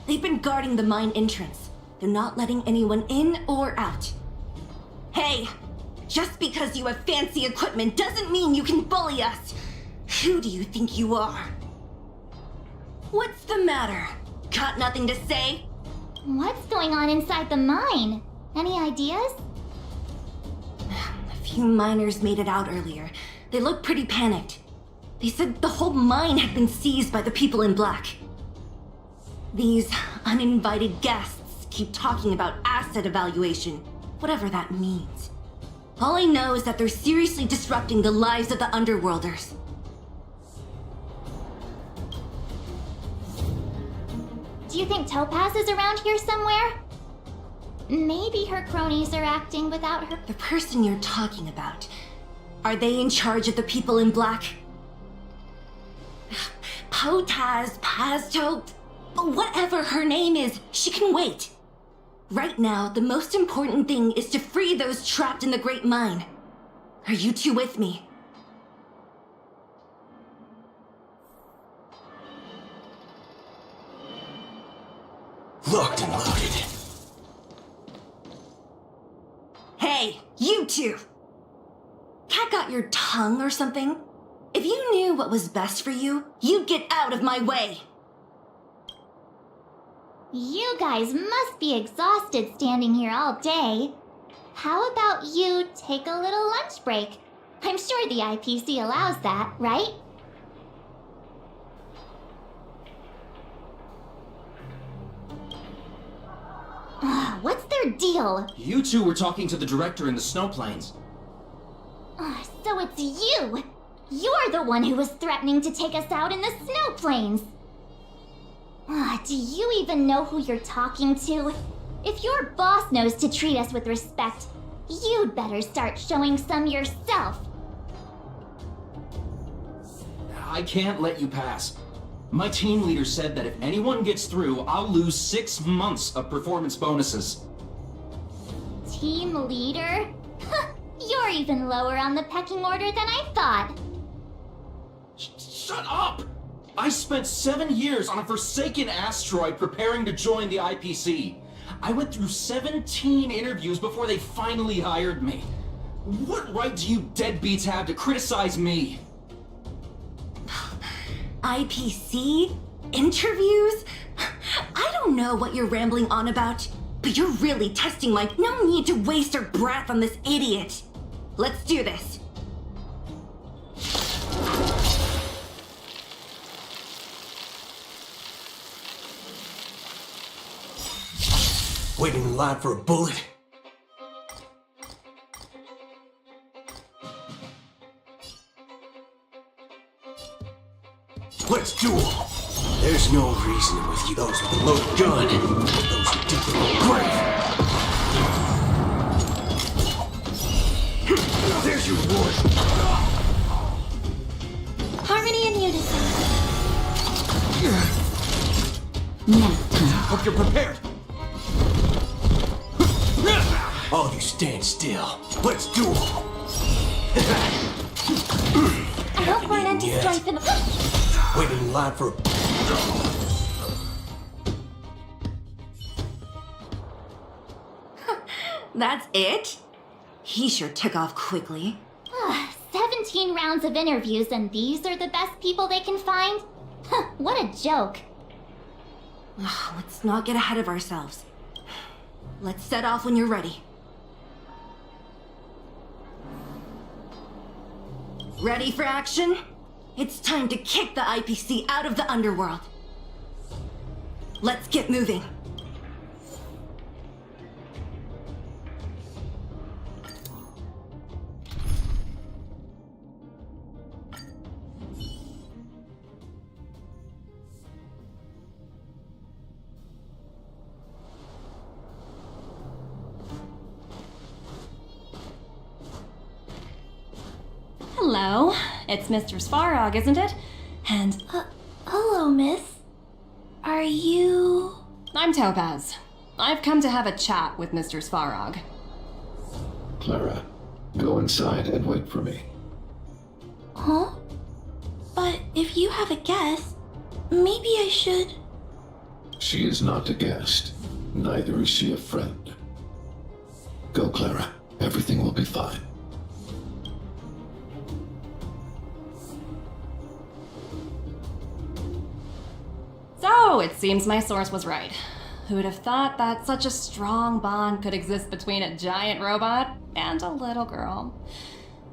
They've been guarding the mine entrance. They're not letting anyone in or out. Hey! Just because you have fancy equipment doesn't mean you can bully us! Who do you think you are? What's the matter? Got nothing to say? What's going on inside the mine? Any ideas? A few miners made it out earlier. They looked pretty panicked. They said the whole mine had been seized by the people in black. These uninvited guests keep talking about asset evaluation, whatever that means. All I know is that they're seriously disrupting the lives of the Underworlders. Do you think Topaz is around here somewhere? Maybe her cronies are acting without her. The person you're talking about, are they in charge of the people in black? Potaz, Pazto, whatever her name is, she can wait. Right now, the most important thing is to free those trapped in the Great Mine. Are you two with me? Locked and loaded. Hey, you two! Cat got your tongue or something? If you knew what was best for you, you'd get out of my way! You guys must be exhausted standing here all day. How about you take a little lunch break? I'm sure the IPC allows that, right? What's their deal? You two were talking to the director in the snow plains. So it's you! You're the one who was threatening to take us out in the snow plains! Do you even know who you're talking to? If your boss knows to treat us with respect, you'd better start showing some yourself. I can't let you pass. My team leader said that if anyone gets through, I'll lose 6 months of performance bonuses. Team leader? You're even lower on the pecking order than I thought. Shut up! I spent 7 years on a forsaken asteroid preparing to join the IPC. I went through 17 interviews before they finally hired me. What right do you deadbeats have to criticize me? IPC? Interviews? I don't know what you're rambling on about, but you're really testing my... No need to waste our breath on this idiot. Let's do this. Waiting in line for a bullet? Let's duel! There's no reasoning with you. Those with a loaded gun, those who dig their own grave. There's your reward. Harmony and unison. Hope you're prepared. All you stand still. Let's duel. I hope we're not strength in the... Waiting in line for... That's it? He sure took off quickly. 17 rounds of interviews and these are the best people they can find? What a joke. Let's not get ahead of ourselves. Let's set off when you're ready. Ready for action? It's time to kick the IPC out of the underworld. Let's get moving. Hello. It's Mr. Svarog, isn't it? And... hello, miss. Are you... I'm Topaz. I've come to have a chat with Mr. Svarog. Clara, go inside and wait for me. Huh? But if you have a guest, maybe I should... She is not a guest. Neither is she a friend. Go, Clara. Everything will be fine. So, it seems my source was right. Who would have thought that such a strong bond could exist between a giant robot and a little girl?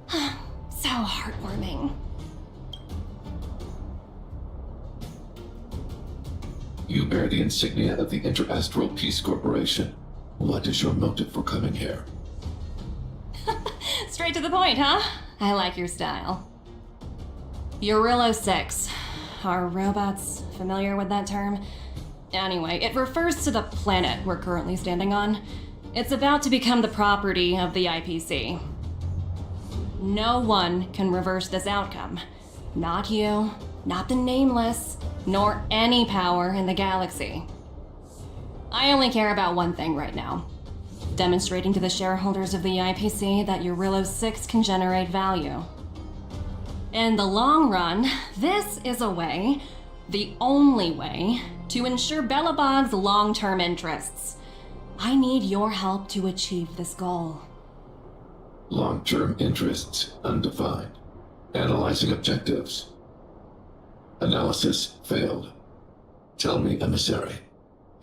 So heartwarming. You bear the insignia of the Interastral Peace Corporation. What is your motive for coming here? Straight to the point, huh? I like your style. Eurillo 6. Are robots familiar with that term? Anyway, it refers to the planet we're currently standing on. It's about to become the property of the IPC. No one can reverse this outcome. Not you, not the Nameless, nor any power in the galaxy. I only care about one thing right now. Demonstrating to the shareholders of the IPC that Eurillo 6 can generate value. In the long run, this is a way, the only way, to ensure Belobog's long-term interests. I need your help to achieve this goal. Long-term interests undefined. Analyzing objectives. Analysis failed. Tell me, emissary,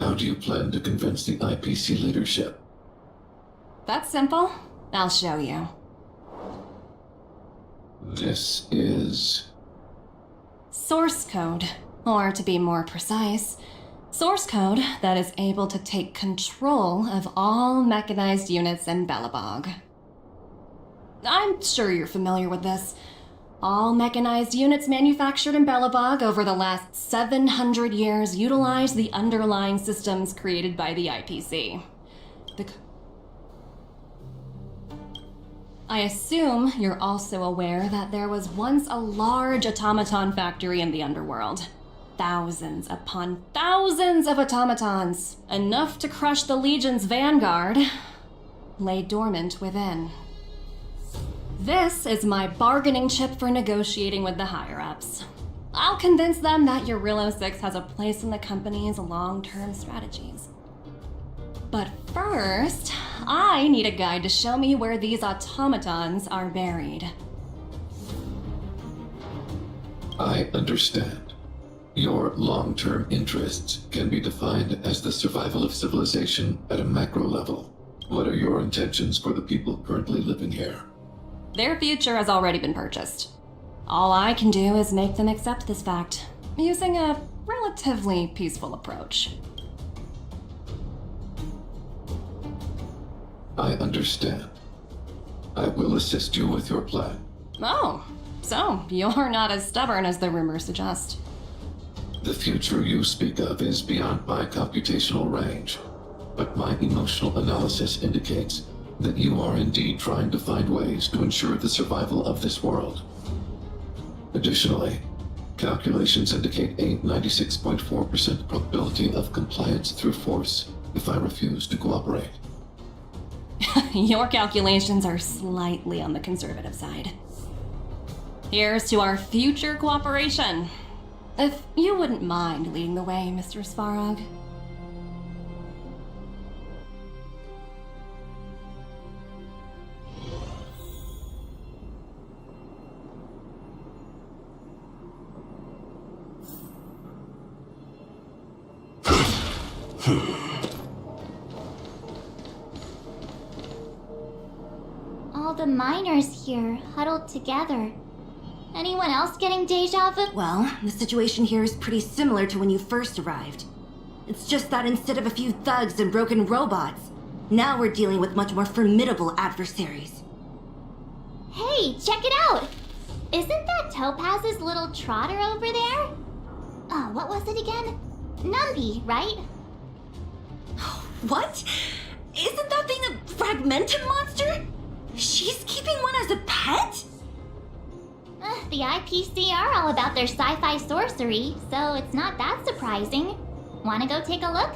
how do you plan to convince the IPC leadership? That's simple. I'll show you. This is... Source code, or to be more precise, source code that is able to take control of all mechanized units in Belobog. I'm sure you're familiar with this. All mechanized units manufactured in Belobog over the last 700 years utilize the underlying systems created by the IPC. I assume you're also aware that there was once a large automaton factory in the underworld. Thousands upon thousands of automatons, enough to crush the Legion's vanguard, lay dormant within. This is my bargaining chip for negotiating with the higher-ups. I'll convince them that Eurillo 6 has a place in the company's long-term strategies. But first, I need a guide to show me where these automatons are buried. I understand. Your long-term interests can be defined as the survival of civilization at a macro level. What are your intentions for the people currently living here? Their future has already been purchased. All I can do is make them accept this fact, using a relatively peaceful approach. I understand. I will assist you with your plan. Oh, so you're not as stubborn as the rumors suggest. The future you speak of is beyond my computational range, but my emotional analysis indicates that you are indeed trying to find ways to ensure the survival of this world. Additionally, calculations indicate a 96.4% probability of compliance through force if I refuse to cooperate. Your calculations are slightly on the conservative side. Here's to our future cooperation. If you wouldn't mind leading the way, Mr. Svarog. All the miners here, huddled together. Anyone else getting deja vu? Well, the situation here is pretty similar to when you first arrived. It's just that instead of a few thugs and broken robots, now we're dealing with much more formidable adversaries. Hey, check it out! Isn't that Topaz's little trotter over there? Oh, what was it again? Numby, right? What? Isn't that thing a fragmented monster? She's keeping one as a pet? The IPC are all about their sci-fi sorcery, so it's not that surprising. Wanna go take a look?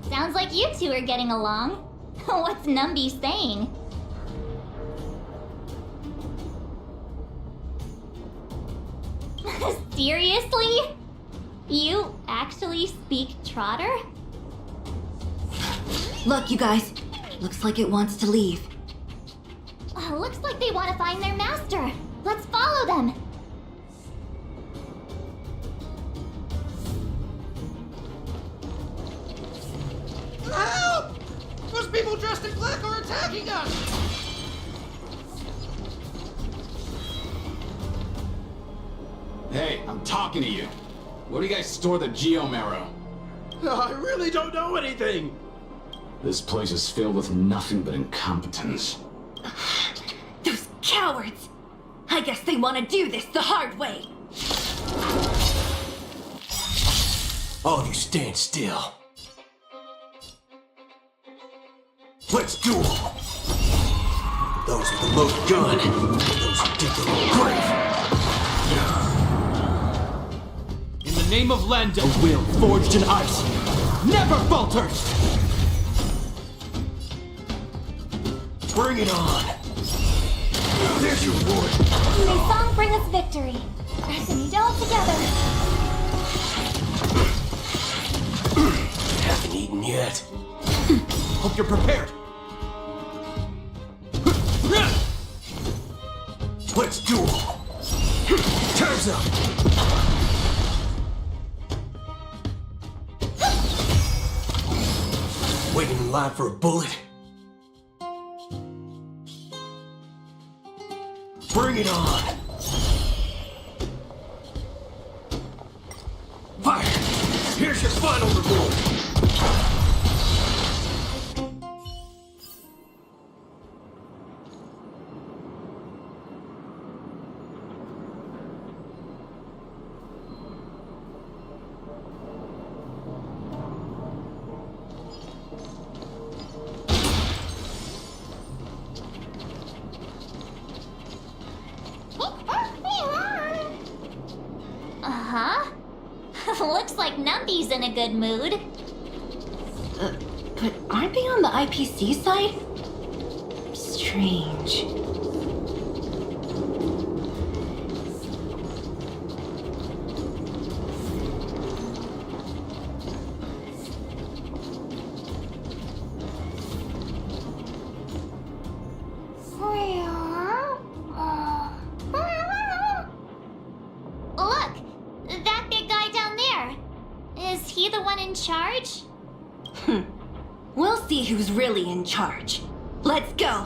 Sounds like you two are getting along. What's Numby saying? Seriously? You actually speak Trotter? Look, you guys. Looks like it wants to leave. Looks like they want to find their master. Let's follow them. Help! Those people dressed in black are attacking us! Hey, I'm talking to you. Where do you guys store the Geomarrow? I really don't know anything! This place is filled with nothing but incompetence. Those cowards! I guess they want to do this the hard way. All of you stand still. Let's duel! Those with the most gun, those who dig their own grave. In the name of Lend, a will forged in ice never falters! Bring it on! There's your reward! May song bring us victory. Let's meet all together. Haven't eaten yet. Hope you're prepared. Let's duel! Time's up! Waiting in line for a bullet? Bring it on! Fire! Here's your final reward! Uh-huh. Looks like Numby's in a good mood. But aren't they on the IPC side? Strange. Look! That big guy down there. Is he the one in charge? We'll see who's really in charge. Let's go!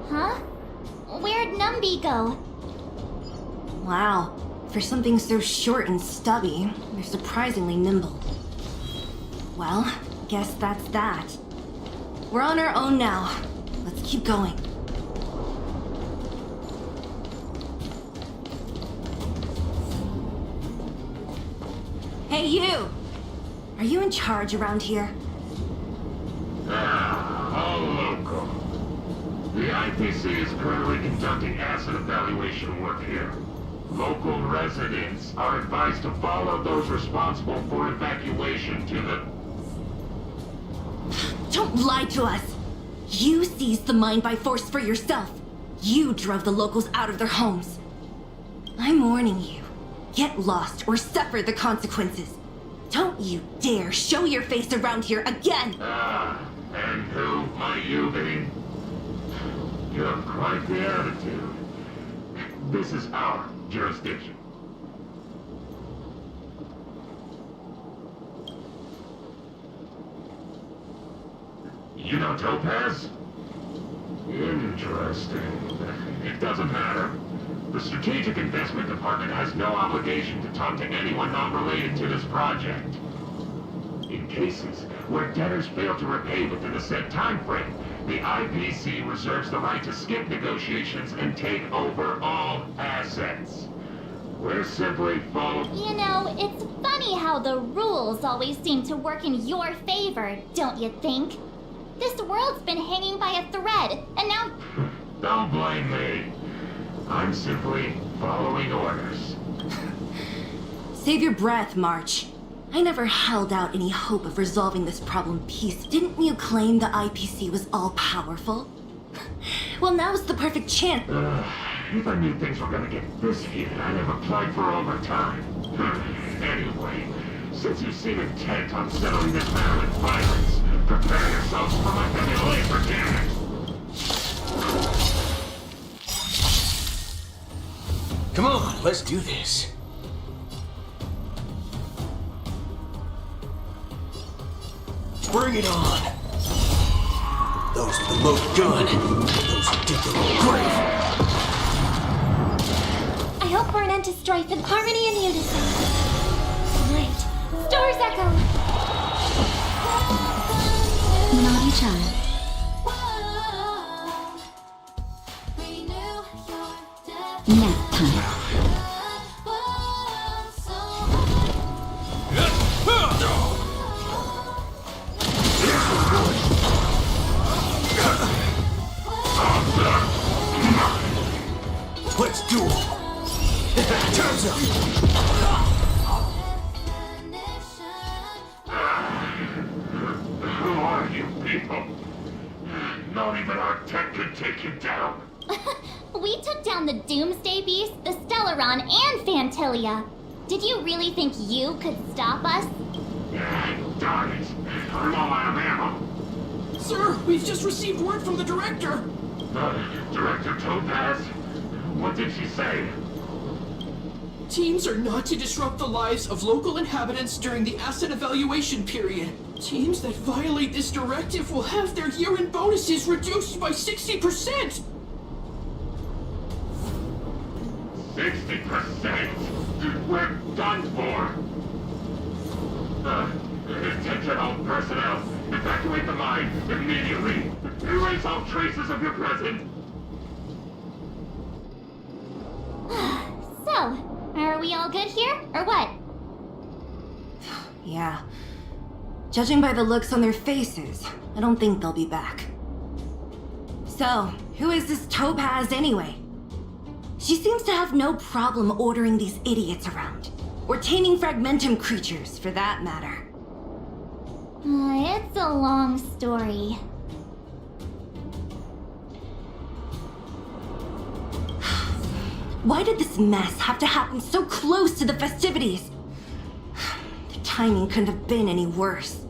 Huh? Where'd Numby go? Wow. For something so short and stubby, they're surprisingly nimble. Well, guess that's that. We're on our own now. Let's keep going. Hey, you! Are you in charge around here? All local. The IPC is currently conducting asset evaluation work here. Local residents are advised to follow those responsible for evacuation to the... Don't lie to us! You seized the mine by force for yourself. You drove the locals out of their homes. I'm warning you. Get lost or suffer the consequences. Don't you dare show your face around here again! And who might you be? You have quite the attitude. This is our jurisdiction. You know Topaz? Interesting. It doesn't matter. The Strategic Investment Department has no obligation to talk to anyone not related to this project. In cases where debtors fail to repay within the set time frame, The IPC reserves the right to skip negotiations and take over all assets. We're simply following... You know, it's funny how the rules always seem to work in your favor, don't you think? This world's been hanging by a thread, and now... Don't blame me. I'm simply following orders. Save your breath, March. I never held out any hope of resolving this problem peace. Didn't you claim the IPC was all-powerful? Well, now's the perfect chance. If I knew things were gonna get this heated, I'd have applied for overtime. Anyway, since you seem intent on settling this matter with violence, prepare yourselves for my heavy laser cannon. Come on, let's do this. Bring it on! Those with the most gun, those who dig their own grave. I hope we're an end to strife in harmony and unison. Right. Stars echo! Naughty child. Nap time. Let's do it! Time's up! Who are you people? Not even our tech could take you down. We took down the Doomsday Beast, the Stellaron, and Fantilia. Did you really think you could stop us? Darn it. I'm all out of ammo. Sir, we've just received word from the director. Director Topaz? What did she say? Teams are not to disrupt the lives of local inhabitants during the asset evaluation period. Teams that violate this directive will have their year-end bonuses reduced by 60%! 60%? We're done for! Attention all personnel! Evacuate the mine immediately! Erase all traces of your presence! So, are we all good here, or what? Yeah. Judging by the looks on their faces, I don't think they'll be back. So, who is this Topaz anyway? She seems to have no problem ordering these idiots around. Or taming fragmentum creatures, for that matter. It's a long story. Why did this mess have to happen so close to the festivities? The timing couldn't have been any worse.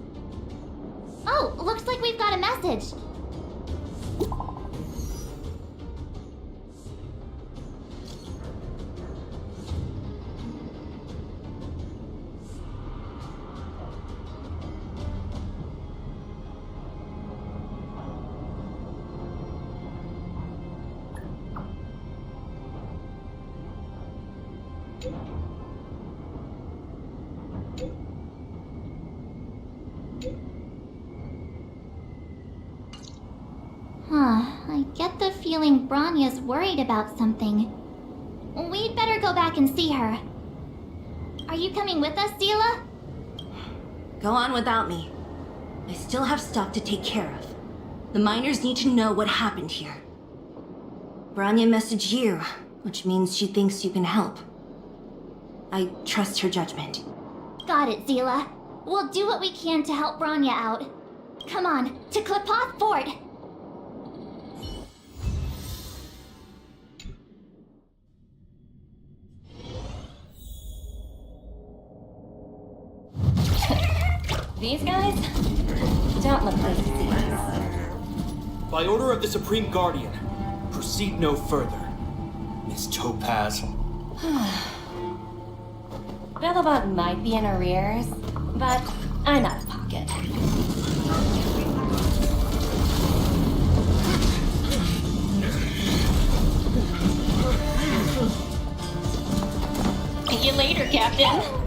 Oh, looks like we've got a message. I get the feeling Bronya's worried about something. We'd better go back and see her. Are you coming with us, Zila? Go on without me. I still have stuff to take care of. The miners need to know what happened here. Bronya messaged you, which means she thinks you can help. I trust her judgment. Got it, Zila. We'll do what we can to help Bronya out. Come on, to Klipoth Fort! These guys don't look like thieves. By order of the Supreme Guardian, proceed no further. Miss Topaz. Bellabot might be in arrears, but I'm out of pocket. See you later, Captain.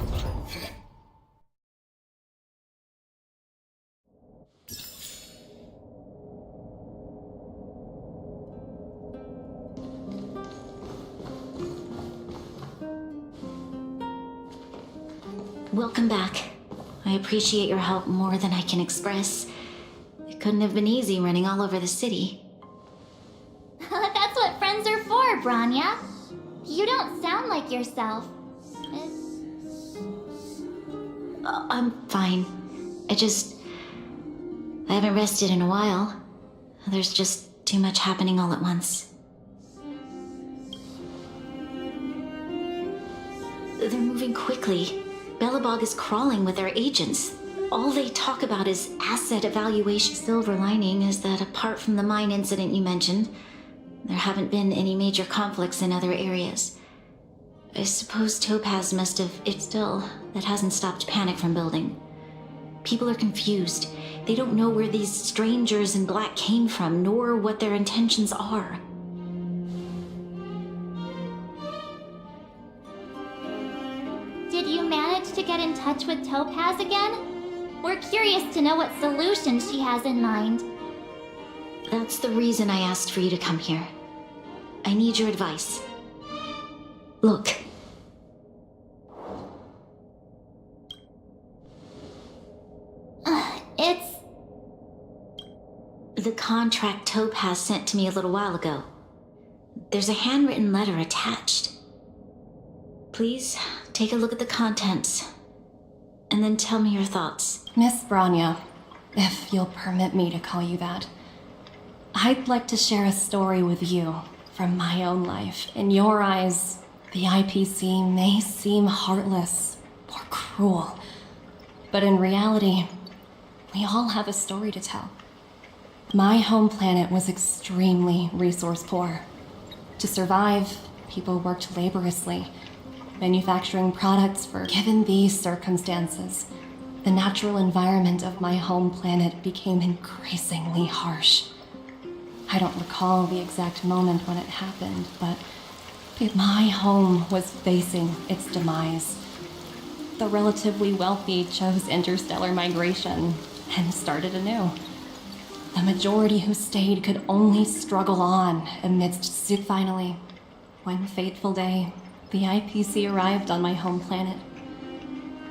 Welcome back. I appreciate your help more than I can express. It couldn't have been easy running all over the city. That's what friends are for, Branya. You don't sound like yourself. I'm fine. I haven't rested in a while. There's just too much happening all at once. They're moving quickly. Belobog is crawling with their agents. All they talk about is asset evaluation. Silver lining is that apart from the mine incident you mentioned, there haven't been any major conflicts in other areas. I suppose Topaz must have... that hasn't stopped panic from building. People are confused. They don't know where these strangers in black came from, nor what their intentions are. Did you manage to get in touch with Topaz again? We're curious to know what solution she has in mind. That's the reason I asked for you to come here. I need your advice. Look. It's... The contract Topaz sent to me a little while ago. There's a handwritten letter attached. Please, take a look at the contents, and then tell me your thoughts. Miss Branya, if you'll permit me to call you that, I'd like to share a story with you from my own life. In your eyes, the IPC may seem heartless or cruel, but in reality, we all have a story to tell. My home planet was extremely resource poor. To survive, people worked laboriously, manufacturing products for... Given these circumstances, the natural environment of my home planet became increasingly harsh. I don't recall the exact moment when it happened, but my home was facing its demise. The relatively wealthy chose interstellar migration and started anew. The majority who stayed could only struggle on amidst... Finally, one fateful day, the IPC arrived on my home planet.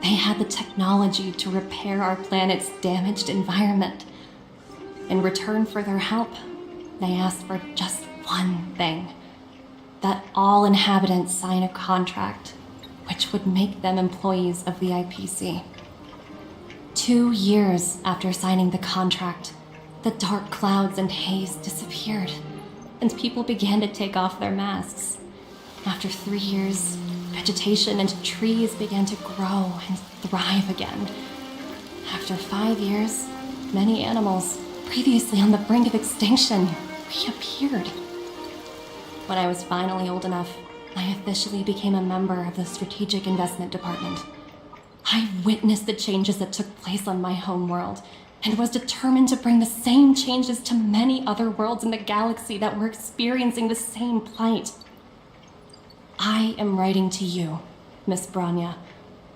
They had the technology to repair our planet's damaged environment. In return for their help, they asked for just one thing: that all inhabitants sign a contract which would make them employees of the IPC. 2 years after signing the contract, the dark clouds and haze disappeared, and people began to take off their masks. After 3 years, vegetation and trees began to grow and thrive again. After 5 years, many animals, previously on the brink of extinction, reappeared. When I was finally old enough, I officially became a member of the Strategic Investment Department. I witnessed the changes that took place on my homeworld, and was determined to bring the same changes to many other worlds in the galaxy that were experiencing the same plight. I am writing to you, Miss Branya,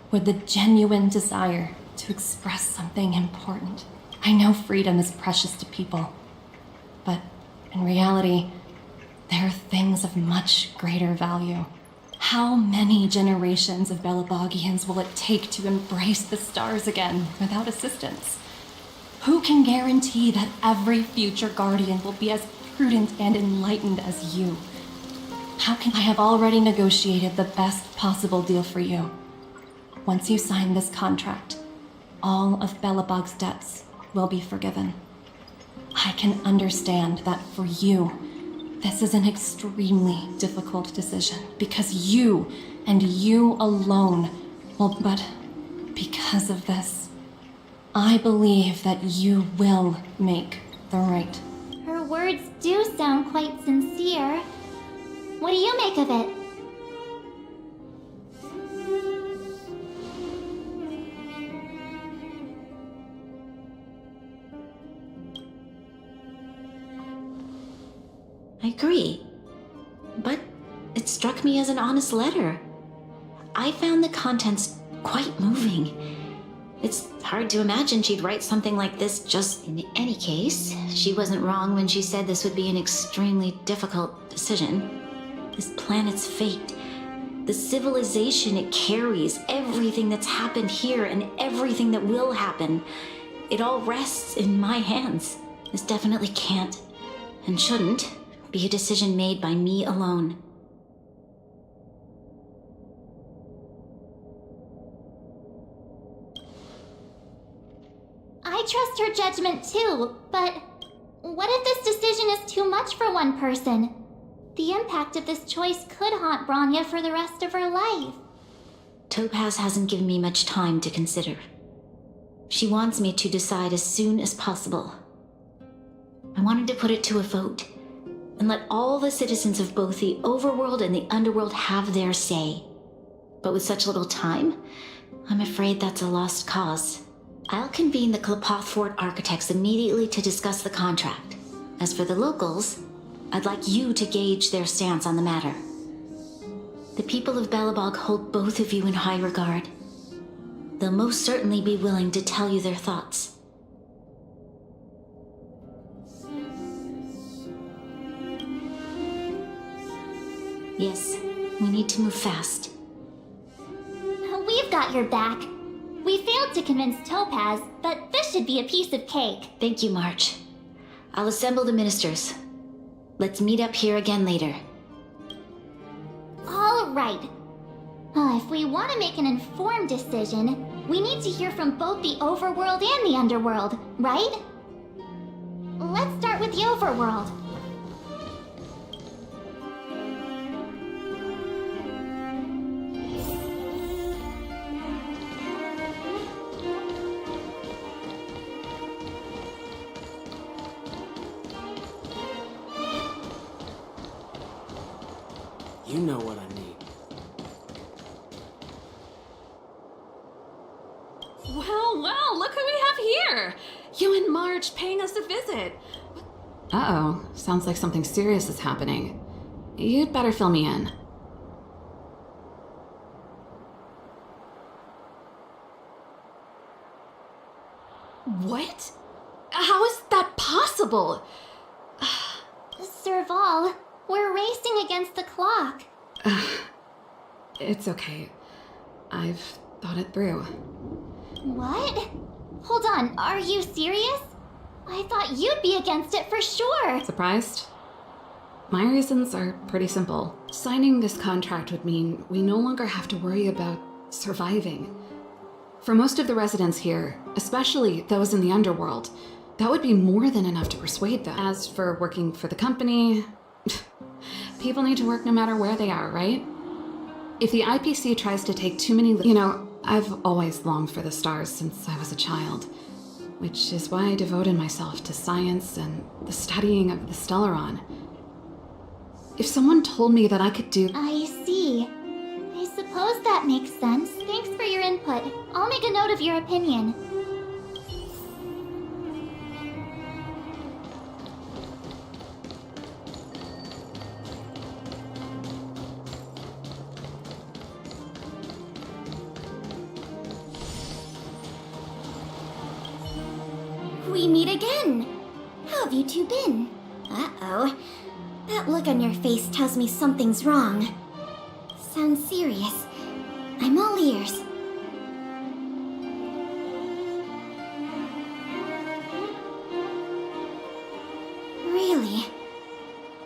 with the genuine desire to express something important. I know freedom is precious to people, but in reality, there are things of much greater value. How many generations of Belobogians will it take to embrace the stars again without assistance? Who can guarantee that every future guardian will be as prudent and enlightened as you? How can I have already negotiated the best possible deal for you? Once you sign this contract, all of Belobog's debts will be forgiven. I can understand that for you, this is an extremely difficult decision, because you, and you alone, but because of this, I believe that you will make the right. Her words do sound quite sincere. What do you make of it? I agree, but it struck me as an honest letter. I found the contents quite moving. It's hard to imagine she'd write something like this just in any case. She wasn't wrong when she said this would be an extremely difficult decision. This planet's fate, The civilization it carries, everything that's happened here and everything that will happen, it all rests in my hands. This definitely can't, and shouldn't, be a decision made by me alone. I trust her judgment too, but what if this decision is too much for one person? The impact of this choice could haunt Bronya for the rest of her life. Topaz hasn't given me much time to consider. She wants me to decide as soon as possible. I wanted to put it to a vote, and let all the citizens of both the overworld and the underworld have their say. But with such little time, I'm afraid that's a lost cause. I'll convene the Klapoth Fort architects immediately to discuss the contract. As for the locals, I'd like you to gauge their stance on the matter. The people of Belobog hold both of you in high regard. They'll most certainly be willing to tell you their thoughts. Yes, we need to move fast. We've got your back. We failed to convince Topaz, but this should be a piece of cake. Thank you, March. I'll assemble the ministers. Let's meet up here again later. All right. If we want to make an informed decision, we need to hear from both the overworld and the underworld, right? Let's start with the overworld. You know what I need. Well, look who we have here! You and Marge paying us a visit. Uh-oh, sounds like something serious is happening. You'd better fill me in. What? How is that possible? Serval, we're racing against the clock. It's okay. I've thought it through. What? Hold on, are you serious? I thought you'd be against it for sure. Surprised? My reasons are pretty simple. Signing this contract would mean we no longer have to worry about surviving. For most of the residents here, especially those in the underworld, that would be more than enough to persuade them. As for working for the company, people need to work no matter where they are, right? If the IPC tries to take too many... I've always longed for the stars since I was a child, which is why I devoted myself to science and the studying of the Stellaron. If someone told me that I could do... I see. I suppose that makes sense. Thanks for your input. I'll make a note of your opinion. We meet again. How have you two been? Uh-oh. That look on your face tells me something's wrong. Sounds serious. I'm all ears. Really?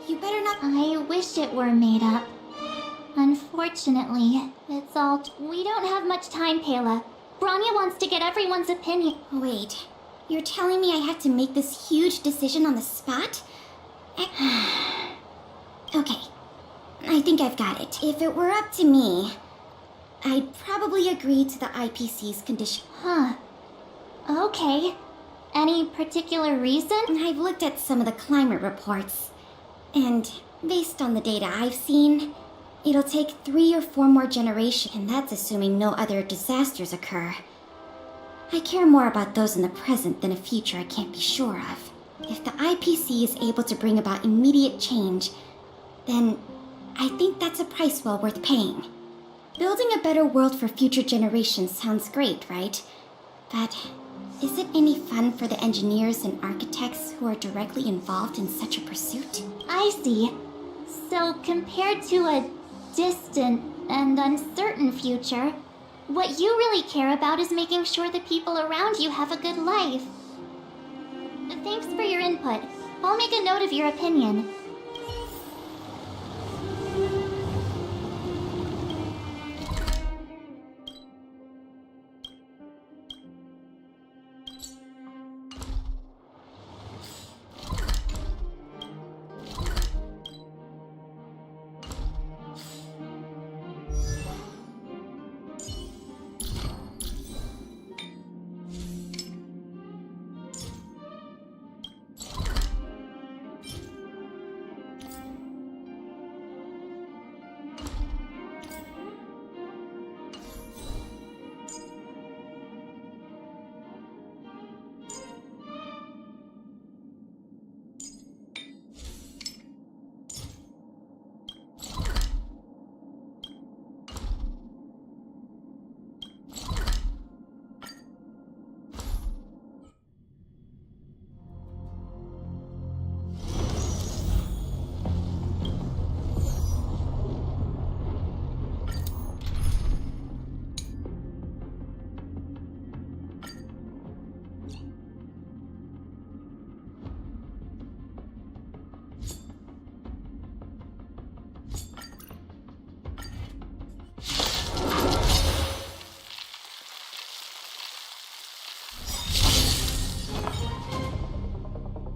You better not... I wish it were made up. Unfortunately, it's all... We don't have much time, Pela. Bronya wants to get everyone's opinion. Wait. You're telling me I have to make this huge decision on the spot? Okay. I think I've got it. If it were up to me, I'd probably agree to the IPC's condition. Huh. Okay. Any particular reason? I've looked at some of the climate reports, and based on the data I've seen, it'll take 3 or 4 more generations, and that's assuming no other disasters occur. I care more about those in the present than a future I can't be sure of. If the IPC is able to bring about immediate change, then I think that's a price well worth paying. Building a better world for future generations sounds great, right? But is it any fun for the engineers and architects who are directly involved in such a pursuit? I see. So compared to a distant and uncertain future, what you really care about is making sure the people around you have a good life. Thanks for your input. I'll make a note of your opinion.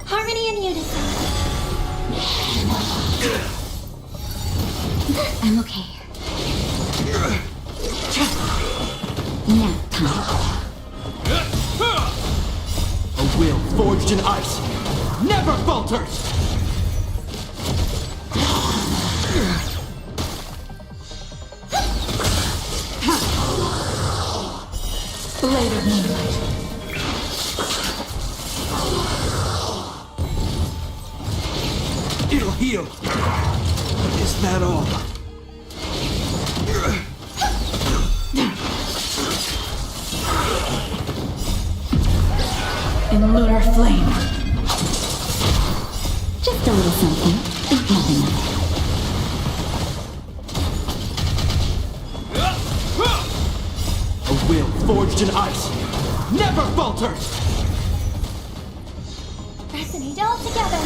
Harmony and unison. I'm okay. Nap time. A will forged in ice never falters! Blade of moonlight. It'll heal. Is that all? In lunar flame. Just a little something. Think nothing of it. A will forged in ice never falters! Resonate all together.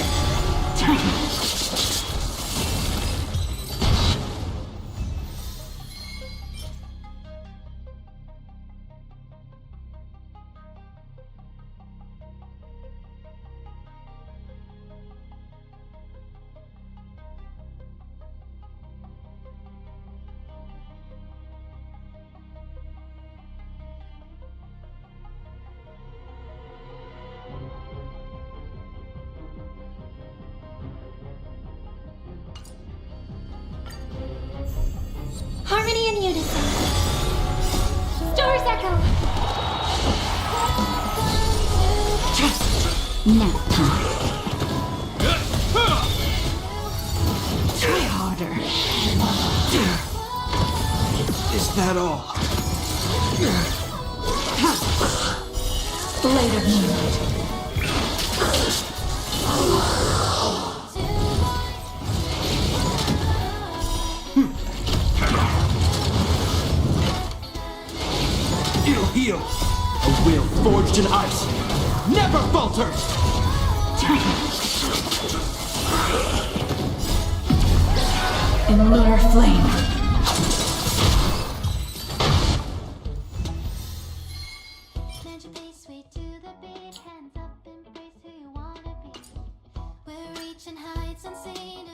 Harmony and unison. Stars echo. Nap time. Try harder. Is that all? Blade of moonlight. It'll heal. A will forged in ice never falters! In lunar flame. Plant your face way to the beat, hands up, embrace who you wanna be. We're reaching heights unseen.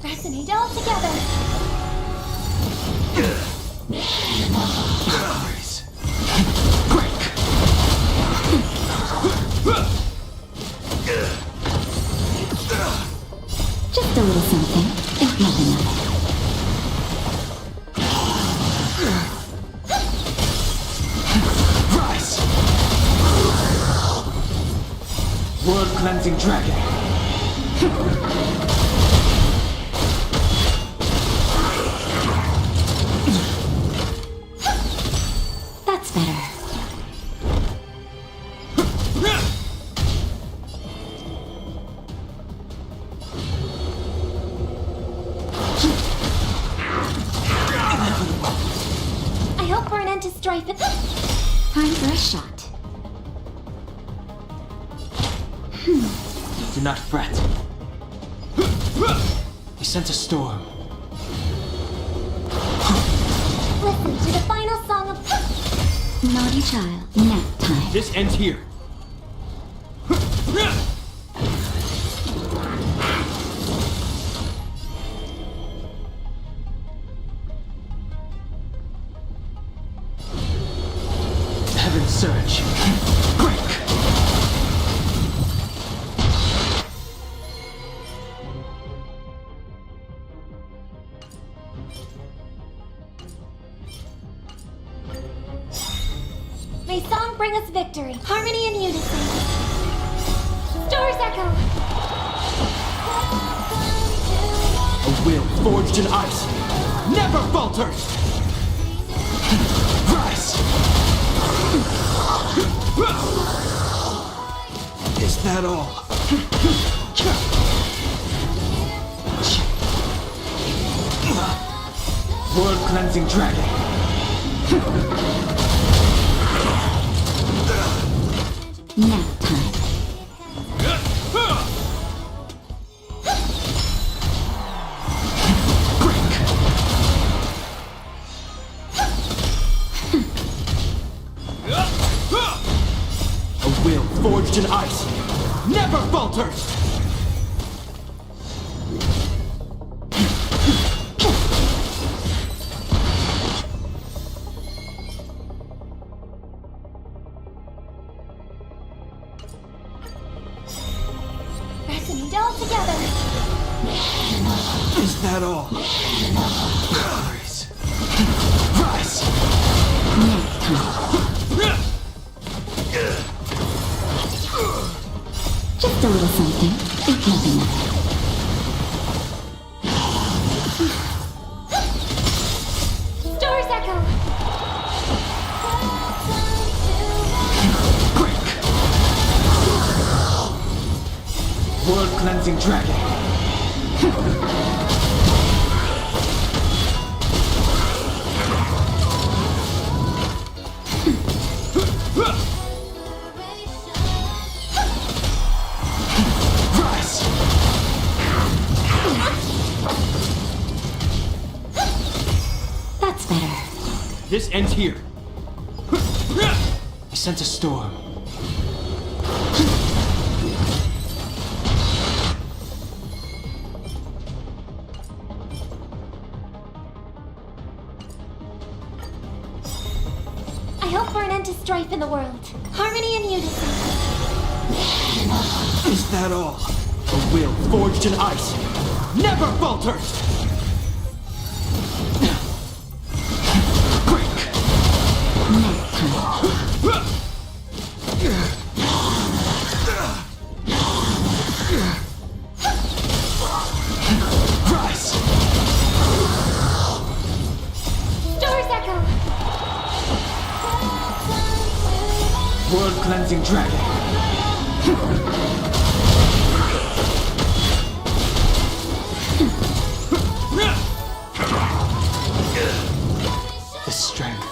Resonate all together. World-cleansing dragon. That's better. I hope for an end to strife. Time for a shot. Do not fret. He sent a storm. Listen to the final song of. Naughty child. Nap time. This ends here. Heaven surge. Break. May song bring us victory, harmony and unison. Stars echo. A will forged in ice never falters. Rise. Is that all? World-cleansing dragon. Nap time. A will forged in ice never falters. Resonate all together. Is that all? Rise. Rise. Just a little something. Think nothing of it. Stars echo. World-cleansing dragon. Rise. That's better. This ends here. He sent a storm. I hope for an end to strife in the world, harmony and unison. Is that all? A will forged in ice never falters. Rise. Stars echo. World-cleansing dragon. The strength.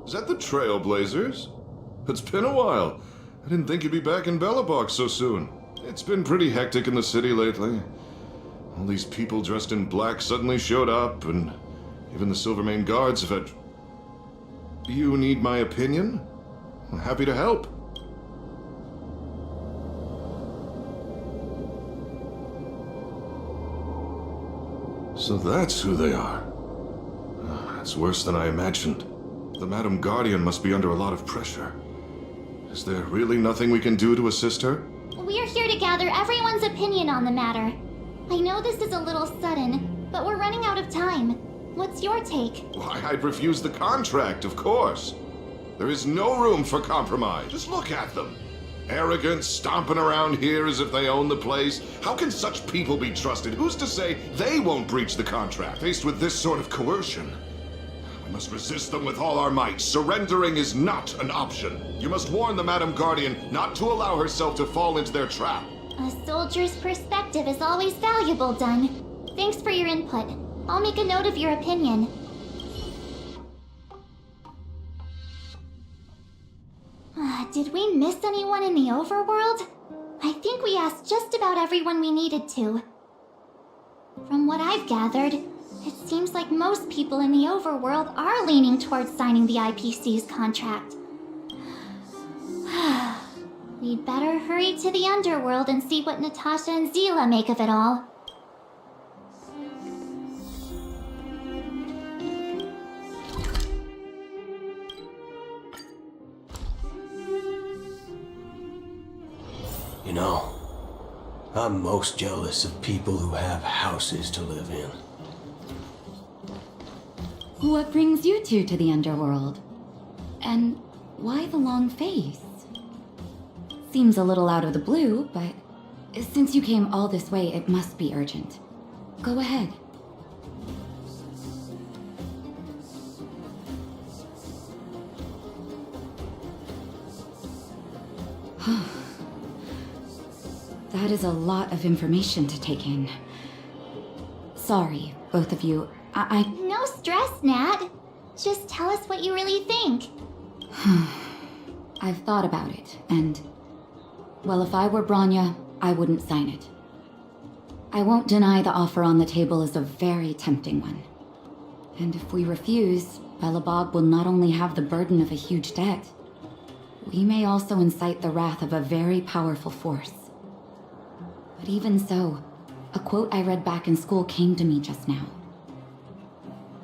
Is that the Trailblazers? It's been a while. I didn't think you'd be back in Belobog so soon. It's been pretty hectic in the city lately. All these people dressed in black suddenly showed up, and even the Silvermane guards have had... You need my opinion? I'm happy to help. So that's who they are. It's worse than I imagined. The Madam Guardian must be under a lot of pressure. Is there really nothing we can do to assist her? We're here to gather everyone's opinion on the matter. I know this is a little sudden, but we're running out of time. What's your take? Why, I'd refuse the contract, of course. There is no room for compromise. Just look at them. Arrogant, stomping around here as if they own the place. How can such people be trusted? Who's to say they won't breach the contract? Faced with this sort of coercion, we must resist them with all our might. Surrendering is not an option. You must warn the Madam Guardian not to allow herself to fall into their trap. A soldier's perspective is always valuable, Dunn. Thanks for your input. I'll make a note of your opinion. Did we miss anyone in the overworld? I think we asked just about everyone we needed to. From what I've gathered, it seems like most people in the overworld are leaning towards signing the IPC's contract. We'd better hurry to the underworld and see what Natasha and Zila make of it all. You know, I'm most jealous of people who have houses to live in. What brings you two to the underworld? And why the long face? Seems a little out of the blue, but since you came all this way, it must be urgent. Go ahead. That is a lot of information to take in. Sorry, both of you. No stress, Nat. Just tell us what you really think. I've thought about it, and... well, if I were Branya, I wouldn't sign it. I won't deny the offer on the table is a very tempting one. And if we refuse, Belobog will not only have the burden of a huge debt, we may also incite the wrath of a very powerful force. But even so, a quote I read back in school came to me just now.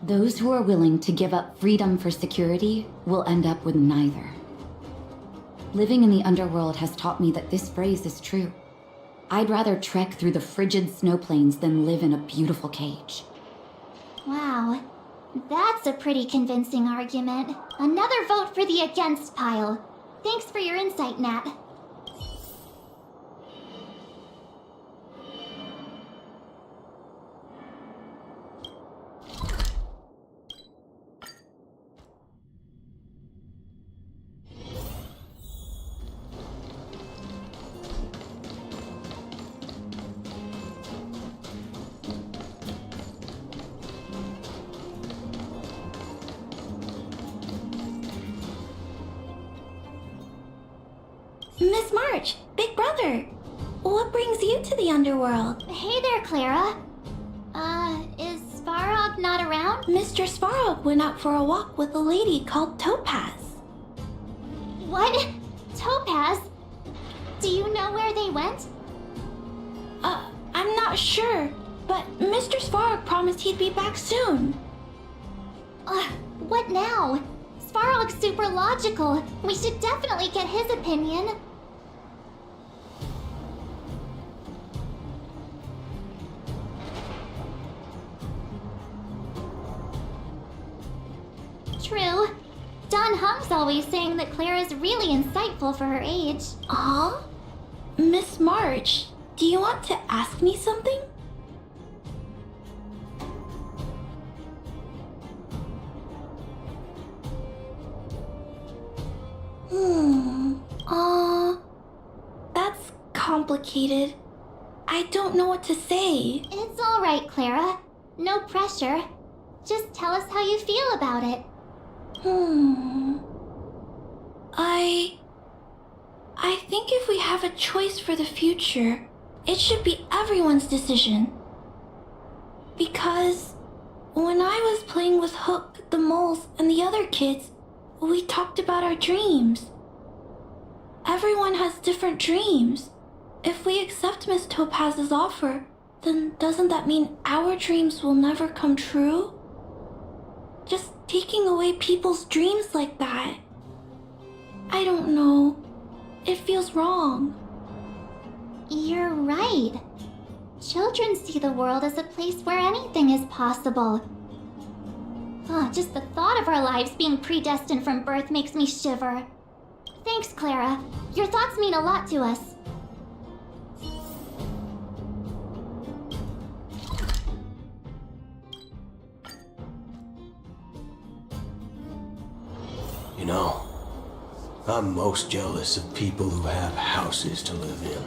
Those who are willing to give up freedom for security will end up with neither. Living in the underworld has taught me that this phrase is true. I'd rather trek through the frigid snow plains than live in a beautiful cage. Wow, that's a pretty convincing argument. Another vote for the against pile. Thanks for your insight, Nat. Miss March, Big Brother. What brings you to the underworld? Hey there, Clara. Is Svarog not around? Mr. Svarog went out for a walk with a lady called Topaz. What? Topaz? Do you know where they went? I'm not sure, but Mr. Svarog promised he'd be back soon. What now? Svarog's super logical. We should definitely get his opinion. True. Don Hung's always saying that Clara's really insightful for her age. Huh? Miss March, do you want to ask me something? That's complicated. I don't know what to say. It's all right, Clara. No pressure. Just tell us how you feel about it. I think if we have a choice for the future, it should be everyone's decision. Because when I was playing with Hook, the moles, and the other kids, we talked about our dreams. Everyone has different dreams. If we accept Miss Topaz's offer, then doesn't that mean our dreams will never come true? Just taking away people's dreams like that. I don't know. It feels wrong. You're right. Children see the world as a place where anything is possible. Just the thought of our lives being predestined from birth makes me shiver. Thanks, Clara. Your thoughts mean a lot to us. You know, I'm most jealous of people who have houses to live in.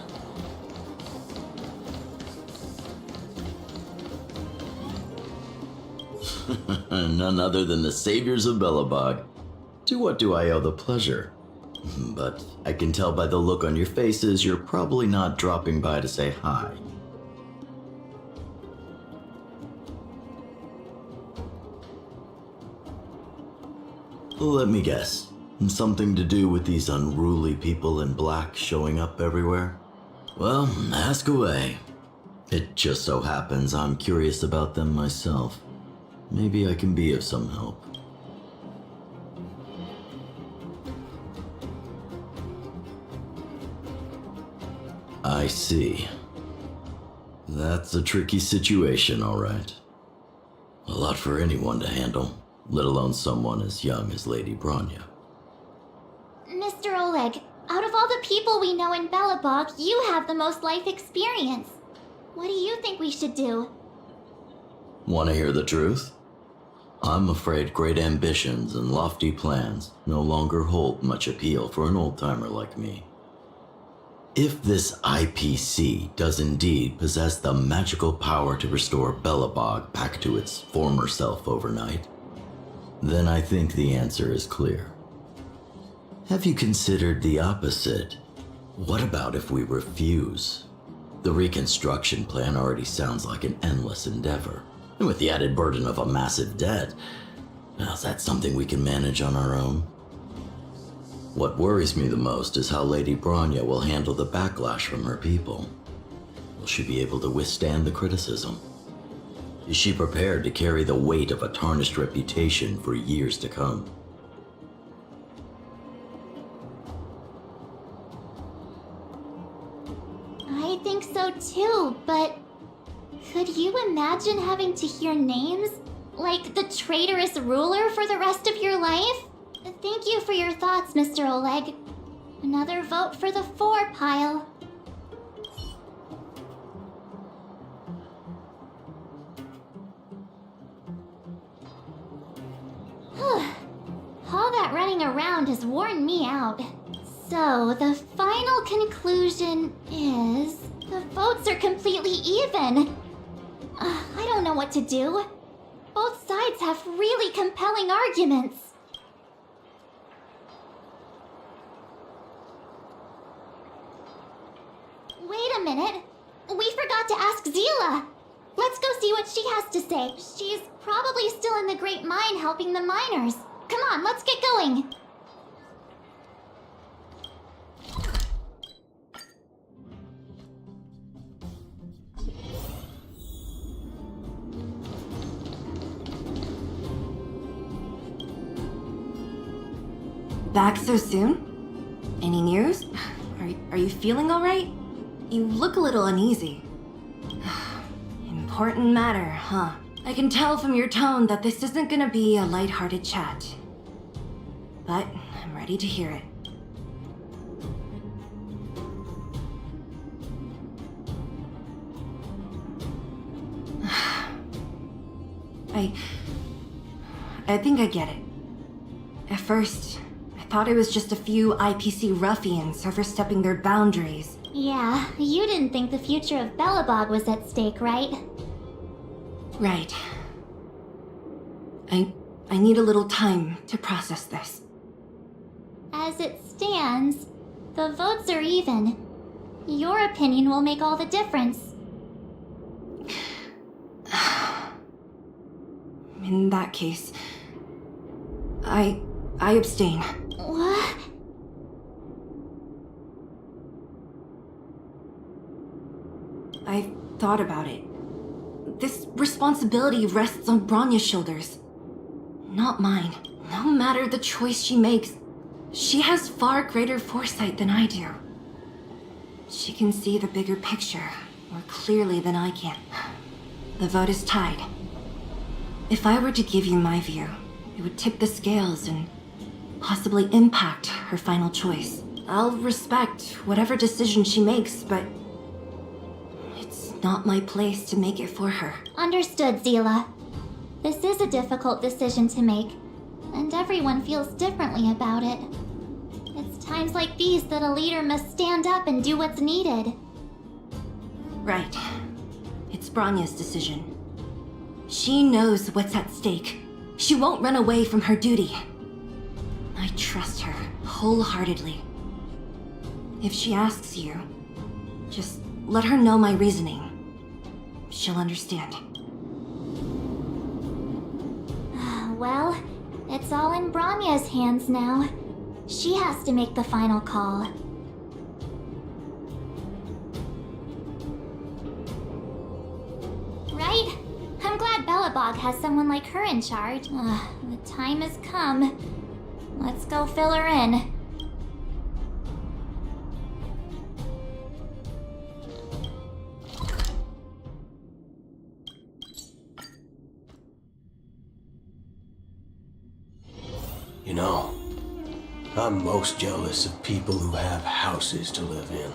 None other than the saviors of Belobog. To what do I owe the pleasure? But I can tell by the look on your faces you're probably not dropping by to say hi. Let me guess. Something to do with these unruly people in black showing up everywhere? Well, ask away. It just so happens I'm curious about them myself. Maybe I can be of some help. I see. That's a tricky situation, all right. A lot for anyone to handle, let alone someone as young as Lady Bronya. Mr. Oleg, out of all the people we know in Belobog, you have the most life experience. What do you think we should do? Want to hear the truth? I'm afraid great ambitions and lofty plans no longer hold much appeal for an old-timer like me. If this IPC does indeed possess the magical power to restore Belobog back to its former self overnight, then I think the answer is clear. Have you considered the opposite? What about if we refuse? The reconstruction plan already sounds like an endless endeavor. And with the added burden of a massive debt, now is that something we can manage on our own? What worries me the most is how Lady Bronya will handle the backlash from her people. Will she be able to withstand the criticism? Is she prepared to carry the weight of a tarnished reputation for years to come? I think so too, but could you imagine having to hear names? Like the traitorous ruler for the rest of your life? Thank you for your thoughts, Mr. Oleg. Another vote for the 4 pile. All that running around has worn me out. So, the final conclusion is... the votes are completely even. I don't know what to do. Both sides have really compelling arguments. a minute. We forgot to ask Zila. Let's go see what she has to say. She's probably still in the Great Mine helping the miners. Come on, let's get going. Back so soon? Any news? Are you feeling alright? You look a little uneasy. Important matter, huh? I can tell from your tone that this isn't gonna be a lighthearted chat. But I'm ready to hear it. I think I get it. At first, I thought it was just a few IPC ruffians overstepping their boundaries. Yeah, you didn't think the future of Belobog was at stake, right? Right. I need a little time to process this. As it stands, the votes are even. Your opinion will make all the difference. In that case, I abstain. What? I thought about it. This responsibility rests on Bronya's shoulders, not mine. No matter the choice she makes, she has far greater foresight than I do. She can see the bigger picture more clearly than I can. The vote is tied. If I were to give you my view, it would tip the scales and possibly impact her final choice. I'll respect whatever decision she makes, but it's not my place to make it for her. Understood, Zila. This is a difficult decision to make, and everyone feels differently about it. It's times like these that a leader must stand up and do what's needed. Right. It's Bronya's decision. She knows what's at stake. She won't run away from her duty. I trust her wholeheartedly. If she asks you, just let her know my reasoning. She'll understand. Well, it's all in Bronya's hands now. She has to make the final call. Right? I'm glad Belobog has someone like her in charge. The time has come. Let's go fill her in. You know, I'm most jealous of people who have houses to live in.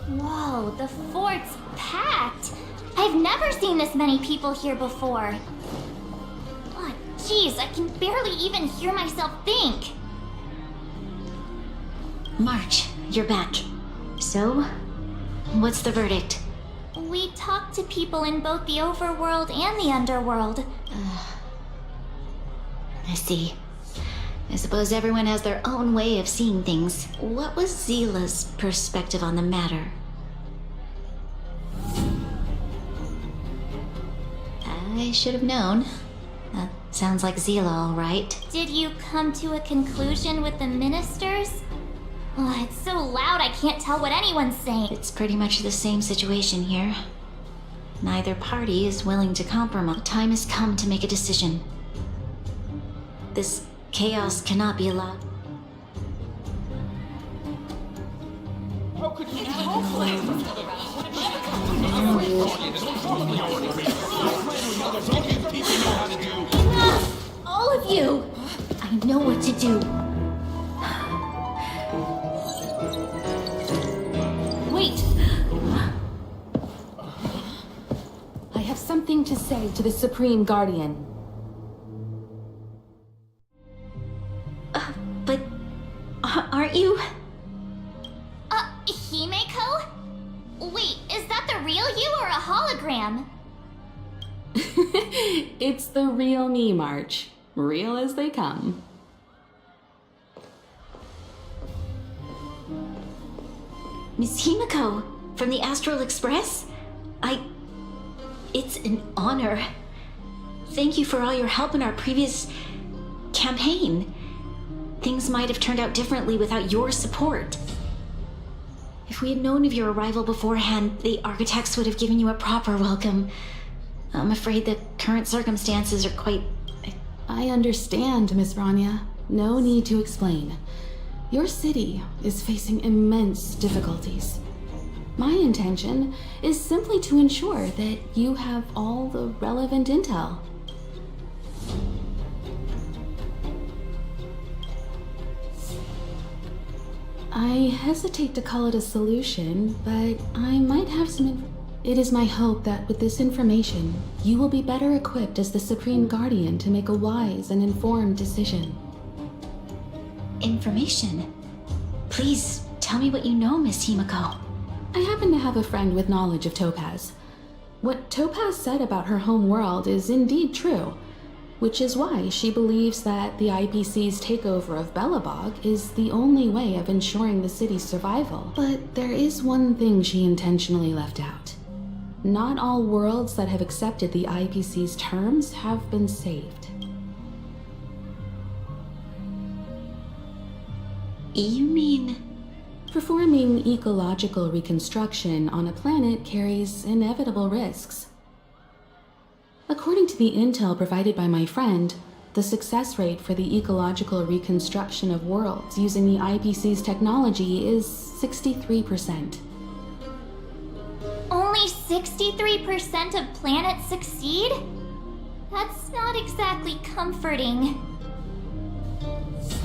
Whoa, the fort's packed. I've never seen this many people here before. Oh, jeez, I can barely even hear myself think. March, you're back. So, what's the verdict? We talked to people in both the overworld and the underworld. I see. I suppose everyone has their own way of seeing things. What was Zila's perspective on the matter? I should have known. That sounds like Zila, all right. Did you come to a conclusion with the ministers? Oh, it's so loud I can't tell what anyone's saying. It's pretty much the same situation here. Neither party is willing to compromise. Time has come to make a decision. This chaos cannot be allowed. How could you Enough! All of you! I know what to do. Wait! I have something to say to the Supreme Guardian. But aren't you? Himeko? Wait, is that the real you or a hologram? It's the real me, March. Real as they come. Miss Himiko, from the Astral Express? It's an honor. Thank you for all your help in our previous campaign. Things might have turned out differently without your support. If we had known of your arrival beforehand, the architects would have given you a proper welcome. I'm afraid the current circumstances are quite... I understand, Miss Rania. No need to explain. Your city is facing immense difficulties. My intention is simply to ensure that you have all the relevant intel. I hesitate to call it a solution, but I might have some... It is my hope that with this information, you will be better equipped as the Supreme Guardian to make a wise and informed decision. Information? Please, tell me what you know, Miss Himiko. I happen to have a friend with knowledge of Topaz. What Topaz said about her home world is indeed true, which is why she believes that the IPC's takeover of Belobog is the only way of ensuring the city's survival. But there is one thing she intentionally left out. Not all worlds that have accepted the IPC's terms have been saved. You mean... Performing ecological reconstruction on a planet carries inevitable risks. According to the intel provided by my friend, the success rate for the ecological reconstruction of worlds using the IPC's technology is 63%. Only 63% of planets succeed? That's not exactly comforting.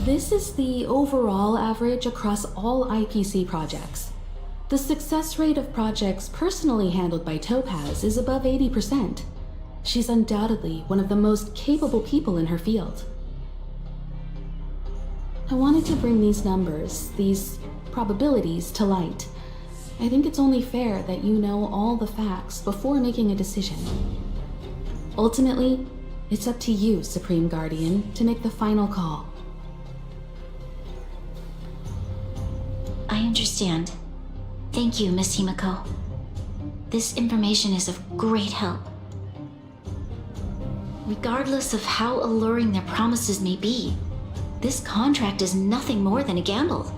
This is the overall average across all IPC projects. The success rate of projects personally handled by Topaz is above 80%. She's undoubtedly one of the most capable people in her field. I wanted to bring these numbers, these probabilities, to light. I think it's only fair that you know all the facts before making a decision. Ultimately, it's up to you, Supreme Guardian, to make the final call. I understand. Thank you, Miss Himiko. This information is of great help. Regardless of how alluring their promises may be, this contract is nothing more than a gamble.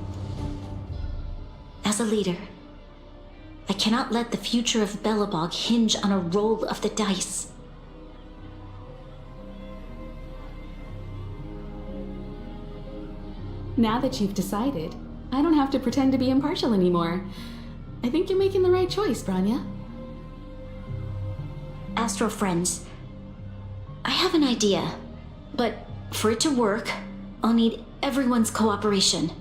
As a leader, I cannot let the future of Belobog hinge on a roll of the dice. Now that you've decided, I don't have to pretend to be impartial anymore. I think you're making the right choice, Branya. Astro friends, I have an idea, but for it to work, I'll need everyone's cooperation.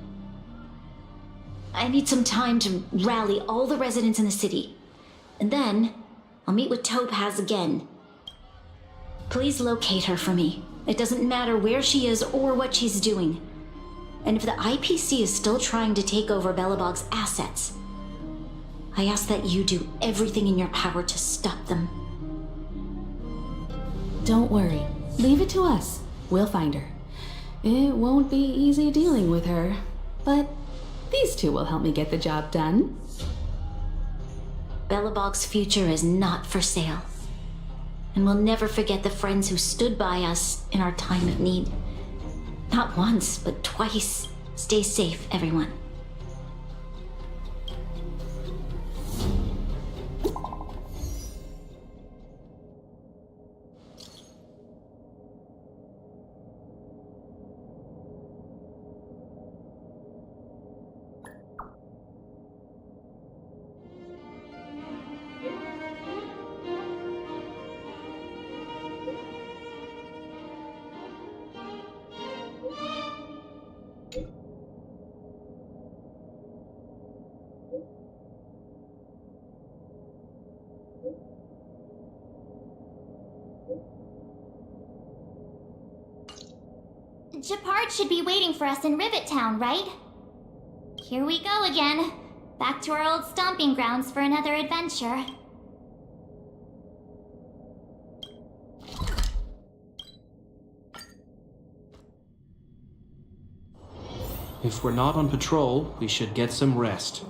I need some time to rally all the residents in the city, and then I'll meet with Topaz again. Please locate her for me. It doesn't matter where she is or what she's doing. And if the IPC is still trying to take over Belobog's assets, I ask that you do everything in your power to stop them. Don't worry. Leave it to us. We'll find her. It won't be easy dealing with her, but these two will help me get the job done. Belobog's future is not for sale. And we'll never forget the friends who stood by us in our time of need. Not once, but twice. Stay safe, everyone. Gepard should be waiting for us in Rivet Town, right? Here we go again. Back to our old stomping grounds for another adventure. If we're not on patrol, we should get some rest.